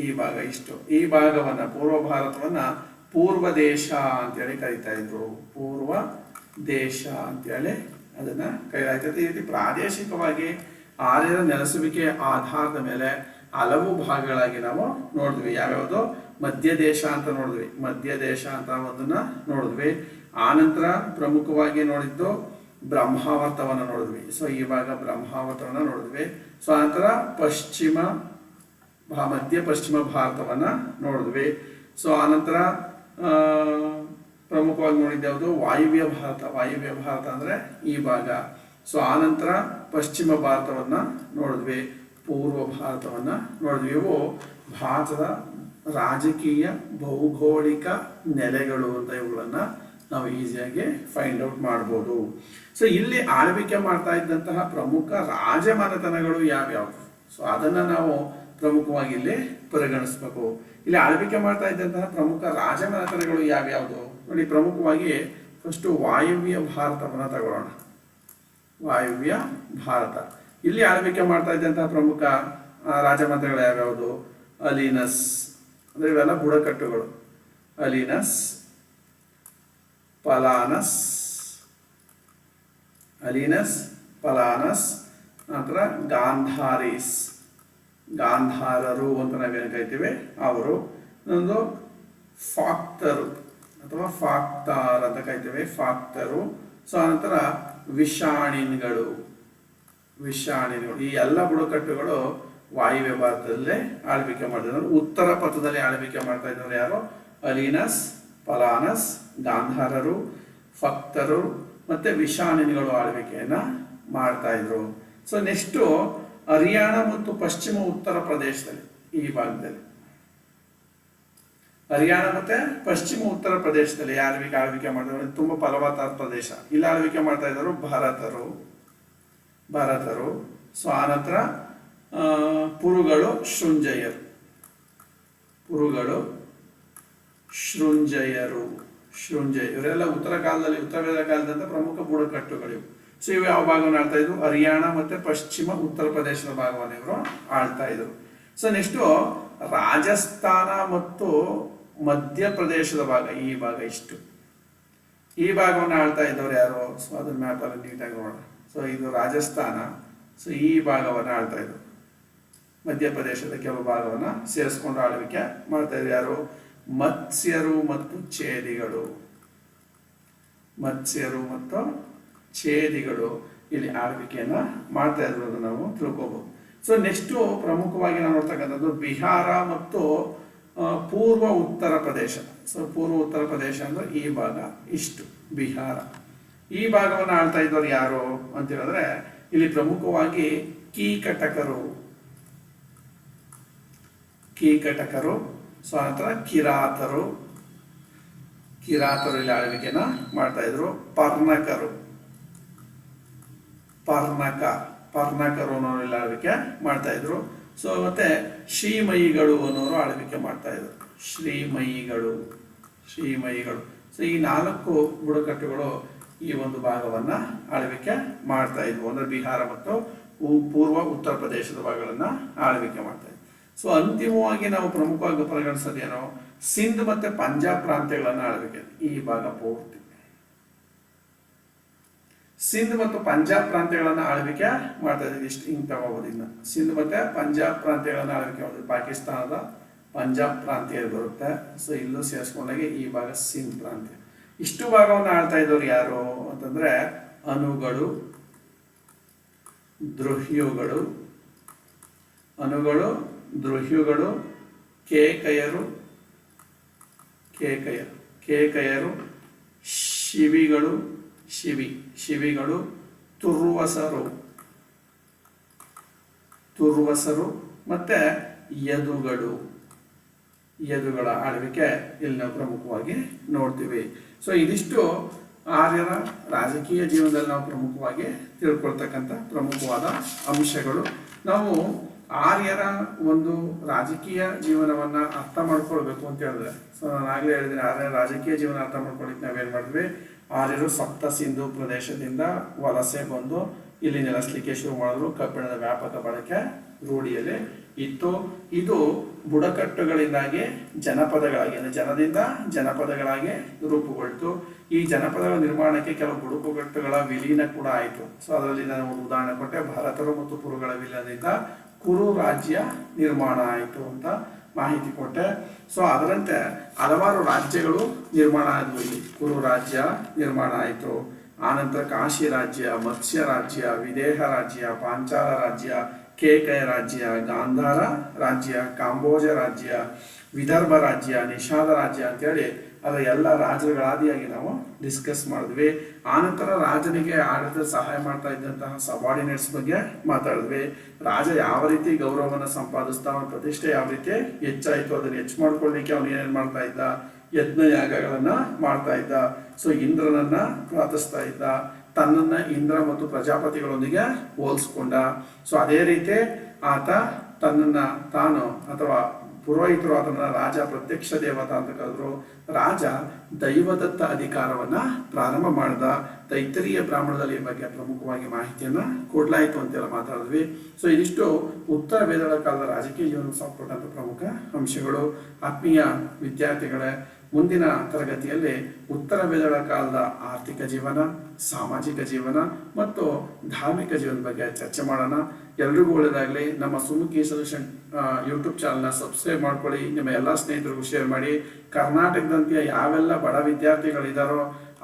ಈ ಭಾಗ ಇಷ್ಟು, ಈ ಭಾಗವನ್ನ ಪೂರ್ವ ಭಾರತವನ್ನ ಪೂರ್ವ ದೇಶ ಅಂತೇಳಿ ಕರಿತಾ ಇದ್ರು. ಪೂರ್ವ ದೇಶ ಅಂತೇಳಿ ಅದನ್ನ ಕೈಲಾಗ್ತದೆ. ಈ ರೀತಿ ಪ್ರಾದೇಶಿಕವಾಗಿ ಆರ್ಯರ ನೆಲೆಸುವಿಕೆ ಆಧಾರದ ಮೇಲೆ ಹಲವು ಭಾಗಗಳಾಗಿ ನಾವು ನೋಡಿದ್ವಿ. ಯಾವ್ಯಾವುದು? ಮಧ್ಯ ದೇಶ ಅಂತ ನೋಡಿದ್ವಿ, ಮಧ್ಯ ದೇಶ ಅಂತ ಒಂದನ್ನ ನೋಡಿದ್ವಿ. ಆನಂತರ ಪ್ರಮುಖವಾಗಿ ನೋಡಿದ್ದು ಬ್ರಹ್ಮಾವರ್ತವನ್ನ ನೋಡಿದ್ವಿ. ಸೊ ಈ ಭಾಗ ಬ್ರಹ್ಮಾವರ್ತವನ್ನ ನೋಡಿದ್ವಿ. ಸೊ ಆನಂತರ ಮಧ್ಯ ಪಶ್ಚಿಮ ಭಾರತವನ್ನ ನೋಡಿದ್ವಿ. ಸೊ ಆನಂತರ ಪ್ರಮುಖವಾಗಿ ನೋಡಿದ್ದು ಯಾವುದು? ವಾಯುವ್ಯ ಭಾರತ. ವಾಯುವ್ಯ ಭಾರತ ಅಂದ್ರೆ ಈ ಭಾಗ. ಸೊ ಆನಂತರ ಪಶ್ಚಿಮ ಭಾರತವನ್ನ ನೋಡಿದ್ವಿ, ಪೂರ್ವ ಭಾರತವನ್ನ ನೋಡಿದ್ವಿ. ಇವು ಭಾರತದ ರಾಜಕೀಯ ಭೌಗೋಳಿಕ ನೆಲೆಗಳು ಅಂತ ಇವುಗಳನ್ನ ನಾವು ಈಸಿಯಾಗಿ ಫೈಂಡ್ ಔಟ್ ಮಾಡ್ಬೋದು. ಸೊ ಇಲ್ಲಿ ಆಳ್ವಿಕೆ ಮಾಡ್ತಾ ಇದ್ದಂತಹ ಪ್ರಮುಖ ರಾಜಮನೆತನಗಳು ಯಾವ್ಯಾವು, ಸೊ ಅದನ್ನ ನಾವು ಪ್ರಮುಖವಾಗಿ ಇಲ್ಲಿ ಪರಿಗಣಿಸ್ಬೇಕು. ಇಲ್ಲಿ ಆಳ್ವಿಕೆ ಮಾಡ್ತಾ ಇದ್ದಂತಹ ಪ್ರಮುಖ ರಾಜಮನೆತನಗಳು ಯಾವ್ಯಾವುದು ನೋಡಿ. ಪ್ರಮುಖವಾಗಿ ಫಸ್ಟ್ ವಾಯುವ್ಯ ಭಾರತವನ್ನ ತಗೊಳ್ಳೋಣ. ವಾಯುವ್ಯ ಭಾರತ, ಇಲ್ಲಿ ಆಳ್ವಿಕೆ ಮಾಡ್ತಾ ಇದ್ದಂತಹ ಪ್ರಮುಖ ರಾಜಮನೆತನಗಳು ಯಾವ್ಯಾವುದು? ಅಲಿನಸ್ ಅಂದ್ರೆ ಇವೆಲ್ಲ ಬುಡಕಟ್ಟುಗಳು. ಅಲಿನಸ್, ಪಲಾನಸ್, ನಂತರ ಗಾಂಧಾರೀಸ್, ಗಾಂಧಾರರು ಅಂತ ನಾವೇನು ಕರಿತೀವಿ ಅವರು. ಇನ್ನೊಂದು ಫಾಕ್ತರು ಅಥವಾ ಫಾಕ್ತಾರ್ ಅಂತ ಕರಿತೀವಿ, ಫಾಕ್ತರು. ಸೊ ಆನಂತರ ವಿಷಾಣಿನ್ಗಳು. ಈ ಎಲ್ಲ ಬುಡಕಟ್ಟುಗಳು ವಾಯುವ್ಯ ಭಾರತದಲ್ಲೇ ಆಳ್ವಿಕೆ ಮಾಡಿದ್ರು. ಉತ್ತರ ಪಥದಲ್ಲಿ ಆಳ್ವಿಕೆ ಮಾಡ್ತಾ ಇದ್ದವರು ಯಾರು? ಅಲಿನಸ್, ಪಲಾನಸ್, ಗಾಂಧಾರರು, ಫಕ್ತರು ಮತ್ತೆ ವಿಷಾಣಿನ್ಗಳು ಆಳ್ವಿಕೆಯನ್ನ ಮಾಡ್ತಾ ಇದ್ರು. ಸೊ ನೆಕ್ಸ್ಟು ಹರಿಯಾಣ ಮತ್ತು ಪಶ್ಚಿಮ ಉತ್ತರ ಪ್ರದೇಶದಲ್ಲಿ, ಈ ಭಾಗದಲ್ಲಿ ಹರಿಯಾಣ ಮತ್ತೆ ಪಶ್ಚಿಮ ಉತ್ತರ ಪ್ರದೇಶದಲ್ಲಿ ಯಾರು ಆಳ್ವಿಕೆ ಮಾಡಿದ್ರು? ತುಂಬಾ ಫಲವತ್ತಾದ ಪ್ರದೇಶ. ಇಲ್ಲಿ ಆಳ್ವಿಕೆ ಮಾಡ್ತಾ ಇದ್ರು ಭರತರು. ಸೊ ಆನಂತರ ಪುರುಗಳು, ಶೃಂಜಯರು. ಇವರೆಲ್ಲ ಉತ್ತರ ವೇದ ಕಾಲದಂತ ಪ್ರಮುಖ ಬುಡಕಟ್ಟುಗಳು. ಸೊ ಇವು ಯಾವ ಭಾಗವನ್ನು ಆಳ್ತಾ ಇದ್ರು? ಹರಿಯಾಣ ಮತ್ತೆ ಪಶ್ಚಿಮ ಉತ್ತರ ಪ್ರದೇಶದ ಭಾಗವನ್ನು ಇವರು ಆಳ್ತಾ ಇದ್ರು. ಸೊ ನೆಕ್ಸ್ಟು ರಾಜಸ್ಥಾನ ಮತ್ತು ಮಧ್ಯಪ್ರದೇಶದ ಭಾಗ, ಈ ಭಾಗ ಇಷ್ಟು, ಈ ಭಾಗವನ್ನು ಆಳ್ತಾ ಇದ್ದವ್ರು ಯಾರು? ಸೊ ಅದನ್ನ ಮ್ಯಾಪಲ್ಲಿ ನೀಟಾಗಿ ನೋಡೋಣ. ಸೊ ಇದು ರಾಜಸ್ಥಾನ. ಸೊ ಈ ಭಾಗವನ್ನು ಆಳ್ತಾ ಇದ್ರು. ಮಧ್ಯಪ್ರದೇಶದ ಕೆಲವು ಭಾಗವನ್ನು ಸೇರಿಸ್ಕೊಂಡು ಆಳ್ವಿಕೆ ಮಾಡ್ತಾ ಇದ್ರು ಯಾರು? ಮತ್ಸ್ಯರು ಮತ್ತು ಛೇದಿಗಳು ಇಲ್ಲಿ ಆಳ್ವಿಕೆಯನ್ನ ಮಾಡ್ತಾ ಇದ್ರು ಅಂತ ನಾವು ತಿಳ್ಕೋಬಹುದು. ಸೊ ನೆಕ್ಸ್ಟು ಪ್ರಮುಖವಾಗಿ ನಾವು ನೋಡ್ತಕ್ಕಂಥದ್ದು ಬಿಹಾರ ಮತ್ತು ಪೂರ್ವ ಉತ್ತರ ಪ್ರದೇಶ. ಸೊ ಪೂರ್ವ ಉತ್ತರ ಪ್ರದೇಶ ಅಂದರೆ ಈ ಭಾಗ ಇಷ್ಟು ಬಿಹಾರ. ಈ ಭಾಗವನ್ನು ಆಳ್ತಾ ಇದ್ದವ್ರು ಯಾರು ಅಂತ ಹೇಳಿದ್ರೆ ಇಲ್ಲಿ ಪ್ರಮುಖವಾಗಿ ಕೀಕಟಕರು, ಸೊ ನಂತರ ಕಿರಾತರು ಇಲ್ಲಿ ಆಳ್ವಿಕೆನ ಮಾಡ್ತಾ ಇದ್ರು. ಪರ್ಣಕರು ಅನ್ನೋರು ಇಲ್ಲಿ ಆಳ್ವಿಕೆ ಮಾಡ್ತಾ ಇದ್ರು. ಸೊ ಮತ್ತೆ ಶ್ರೀಮಯಿಗಳು ಅನ್ನೋರು ಆಳ್ವಿಕೆ ಮಾಡ್ತಾ ಇದ್ರು. ಶ್ರೀಮಯಿಗಳು. ಸೊ ಈ 4 ಬುಡಕಟ್ಟುಗಳು ಈ ಒಂದು ಭಾಗವನ್ನ ಆಳ್ವಿಕೆ ಮಾಡ್ತಾ ಇದ್ವು. ಅಂದ್ರೆ ಬಿಹಾರ ಮತ್ತು ಪೂರ್ವ ಉತ್ತರ ಪ್ರದೇಶದ ಭಾಗಗಳನ್ನ ಆಳ್ವಿಕೆ ಮಾಡ್ತಾ ಇದ್ವು. ಸೊ ಅಂತಿಮವಾಗಿ ನಾವು ಪ್ರಮುಖವಾಗಿ ಪರಿಗಣಿಸೋದೇನೋ ಸಿಂಧ್ ಮತ್ತೆ ಪಂಜಾಬ್ ಪ್ರಾಂತ್ಯಗಳನ್ನ ಆಳ್ವಿಕೆ, ಈ ಭಾಗ ಪೂರ್ತಿ ಸಿಂಧ್ ಮತ್ತು ಪಂಜಾಬ್ ಪ್ರಾಂತ್ಯಗಳನ್ನ ಆಳ್ವಿಕೆ ಮಾಡ್ತಾ ಇದ್ದೀವಿ. ಇಷ್ಟು ಹಿಂಗೆ ತಗೋಬಹುದು. ಇನ್ನು ಸಿಂಧ್ ಮತ್ತೆ ಪಂಜಾಬ್ ಪ್ರಾಂತ್ಯಗಳನ್ನ ಆಳ್ವಿಕೆ ಮಾಡಿದ್ವಿ. ಪಾಕಿಸ್ತಾನದ ಪಂಜಾಬ್ ಪ್ರಾಂತ್ಯ ಬರುತ್ತೆ. ಸೊ ಇಲ್ಲೂ ಸೇರಿಸ್ಕೊಂಡಾಗೆ ಈ ಭಾಗ ಸಿಂಧ್ ಪ್ರಾಂತ್ಯ. ಇಷ್ಟು ಭಾಗವನ್ನು ಆಳ್ತಾ ಇದ್ದವ್ರು ಯಾರು ಅಂತಂದ್ರೆ ಅನುಗಳು, ದ್ರುಹ್ಯುಗಳು, ಕೇಕಯರು, ಶಿವಿಗಳು, ತುರ್ವಸರು ಮತ್ತೆ ಯದುಗಳ ಆಳ್ವಿಕೆ ಇಲ್ಲಿ ನಾವು ಪ್ರಮುಖವಾಗಿ ನೋಡ್ತೀವಿ. ಸೊ ಇದಿಷ್ಟು ಆರ್ಯರ ರಾಜಕೀಯ ಜೀವನದಲ್ಲಿ ನಾವು ಪ್ರಮುಖವಾಗಿ ತಿಳ್ಕೊಳ್ತಕ್ಕಂಥ ಪ್ರಮುಖವಾದ ಅಂಶಗಳು. ನಾವು ಆರ್ಯರ ಒಂದು ರಾಜಕೀಯ ಜೀವನವನ್ನ ಅರ್ಥ ಮಾಡ್ಕೊಳ್ಬೇಕು ಅಂತ ಹೇಳಿದ್ರೆ, ಸೊ ನಾನು ಆಗಲೇ ಹೇಳಿದ್ದೀನಿ, ಆರ್ಯರ ರಾಜಕೀಯ ಜೀವನ ಅರ್ಥ ಮಾಡ್ಕೊಳ್ಳಿಕ್ಕೆ ನಾವೇನ್ ಮಾಡಿದ್ವಿ, ಆರ್ಯರು ಸಪ್ತ ಸಿಂಧು ಪ್ರದೇಶದಿಂದ ವಲಸೆ ಬಂದು ಇಲ್ಲಿ ನೆಲೆಸಲಿಕ್ಕೆ ಶುರು ಮಾಡಿದ್ರು. ಕಬ್ಬಿಣದ ವ್ಯಾಪಕ ಬಳಕೆ ರೂಢಿಯಲ್ಲಿ ಇತ್ತು. ಇದು ಬುಡಕಟ್ಟುಗಳಿಂದಾಗಿ ಜನಪದಗಳಾಗಿ, ಜನದಿಂದ ಜನಪದಗಳಾಗಿ ರೂಪುಗೊಳ್ತು. ಈ ಜನಪದಗಳ ನಿರ್ಮಾಣಕ್ಕೆ ಕೆಲವು ಬುಡಕಟ್ಟುಗಳ ವಿಲೀನ ಕೂಡ ಆಯಿತು. ಸೊ ಅದರಲ್ಲಿ ನಾನು ಒಂದು ಉದಾಹರಣೆ ಕೊಟ್ಟೆ, ಭಾರತರು ಮತ್ತು ಕುರುಗಳ ವಿಲೀನದಿಂದ ಕುರು ರಾಜ್ಯ ನಿರ್ಮಾಣ ಆಯಿತು ಅಂತ ಮಾಹಿತಿ ಕೊಟ್ಟೆ. ಸೊ ಅದರಂತೆ ಹಲವಾರು ರಾಜ್ಯಗಳು ನಿರ್ಮಾಣ ಆದವು. ಇಲ್ಲಿ ಕುರು ರಾಜ್ಯ ನಿರ್ಮಾಣ ಆಯಿತು. ಆನಂತರ ಕಾಶಿ ರಾಜ್ಯ, ಮತ್ಸ್ಯ ರಾಜ್ಯ, ವಿದೇಹ ರಾಜ್ಯ, ಪಾಂಚಾಲ ರಾಜ್ಯ, ಕೇಕಯ ರಾಜ್ಯ, ಗಾಂಧಾರ ರಾಜ್ಯ, ಕಾಂಬೋಜ ರಾಜ್ಯ, ವಿದರ್ಭ ರಾಜ್ಯ, ನಿಷಾದ ರಾಜ್ಯ ಅಂತೇಳಿ ಅದರ ಎಲ್ಲ ರಾಜ್ಯಗಳಾದಿಯಾಗಿ ನಾವು ಡಿಸ್ಕಸ್ ಮಾಡಿದ್ವಿ. ಆನಂತರ ರಾಜನಿಗೆ ಆಡಳಿತ ಸಹಾಯ ಮಾಡ್ತಾ ಇದ್ದಂತಹ ಸಬಾರ್ಡಿನೇಟ್ಸ್ ಬಗ್ಗೆ ಮಾತಾಡಿದ್ವಿ. ರಾಜ ಯಾವ ರೀತಿ ಗೌರವವನ್ನು ಸಂಪಾದಿಸ್ತಾ, ಅವನ ಪ್ರತಿಷ್ಠೆ ಯಾವ ರೀತಿ ಹೆಚ್ಚಾಯಿತು, ಅದನ್ನು ಹೆಚ್ಚು ಮಾಡ್ಕೊಳ್ಳಿಕ್ಕೆ ಅವನು ಏನೇನು ಮಾಡ್ತಾ ಇದ್ದ, ಯಜ್ಞ ಯಾಗಗಳನ್ನ ಮಾಡ್ತಾ ಇದ್ದ. ಸೊ ಇಂದ್ರನನ್ನ ಪ್ರಾರ್ಥಿಸ್ತಾ ಇದ್ದ, ತನ್ನನ್ನ ಇಂದ್ರ ಮತ್ತು ಪ್ರಜಾಪತಿಗಳೊಂದಿಗೆ ಹೋಲಿಸ್ಕೊಂಡ. ಸೊ ಅದೇ ರೀತಿ ಆತ ತನ್ನನ್ನ ತಾನು ಅಥವಾ ಪುರೋಹಿತರು ಅದನ್ನ ರಾಜ ಪ್ರತ್ಯಕ್ಷ ದೇವತಾ ಅಂತ ಕರೆದ್ರು. ರಾಜ ದೈವದತ್ತ ಅಧಿಕಾರವನ್ನ ಪ್ರಾರಂಭ ಮಾಡಿದ. ತೈತರೀಯ ಬ್ರಾಹ್ಮಣದಲ್ಲಿ ಈ ಬಗ್ಗೆ ಪ್ರಮುಖವಾಗಿ ಮಾಹಿತಿಯನ್ನ ಕೊಡ್ಲಾಯಿತು ಅಂತೆಲ್ಲ ಮಾತಾಡಿದ್ವಿ. ಸೊ ಇದಿಷ್ಟು ಉತ್ತರ ವೇದಗಳ ಕಾಲದ ರಾಜಕೀಯ ಜೀವನಕ್ಕೆ ಸಂಬಂಧಪಟ್ಟಂತ ಪ್ರಮುಖ ಅಂಶಗಳು. ಆತ್ಮೀಯ ವಿದ್ಯಾರ್ಥಿಗಳೇ, ಮುಂದಿನ ತರಗತಿಯಲ್ಲಿ ಉತ್ತರ ವೇದಗಳ ಕಾಲದ ಆರ್ಥಿಕ ಜೀವನ, ಸಾಮಾಜಿಕ ಜೀವನ ಮತ್ತು ಧಾರ್ಮಿಕ ಜೀವನದ ಬಗ್ಗೆ ಚರ್ಚೆ ಮಾಡೋಣ. ಎಲ್ರಿಗೂ ಒಳ್ಳೆಯದಾಗಲಿ. ನಮ್ಮ ಸುಮುಖಿ ಸೊಲ್ಯೂಷನ್ ಯೂಟ್ಯೂಬ್ ಚಾನಲ್ನ ಸಬ್ಸ್ಕ್ರೈಬ್ ಮಾಡ್ಕೊಳ್ಳಿ. ನಿಮ್ಮ ಎಲ್ಲ ಸ್ನೇಹಿತರಿಗೂ ಶೇರ್ ಮಾಡಿ. ಕರ್ನಾಟಕದಂತೆಯ ಯಾವೆಲ್ಲ ಬಡ ವಿದ್ಯಾರ್ಥಿಗಳಿದ್ದಾರೋ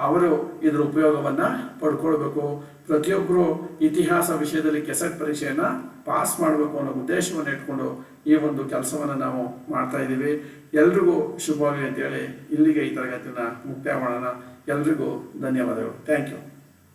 ಅವರು ಇದರ ಉಪಯೋಗವನ್ನು ಪಡ್ಕೊಳ್ಬೇಕು. ಪ್ರತಿಯೊಬ್ಬರು ಇತಿಹಾಸ ವಿಷಯದಲ್ಲಿ ಕೆಸೆಟ್ ಪರೀಕ್ಷೆಯನ್ನು ಪಾಸ್ ಮಾಡಬೇಕು ಅನ್ನೋ ಉದ್ದೇಶವನ್ನು ಇಟ್ಕೊಂಡು ಈ ಒಂದು ಕೆಲಸವನ್ನು ನಾವು ಮಾಡ್ತಾ ಇದ್ದೀವಿ. ಎಲ್ರಿಗೂ ಶುಭವಾಗಲಿ ಅಂತೇಳಿ ಇಲ್ಲಿಗೆ ಈ ತರಗತಿಯನ್ನು ಮುಕ್ತಾಯ ಮಾಡೋಣ. ಎಲ್ರಿಗೂ ಧನ್ಯವಾದಗಳು. Thank you.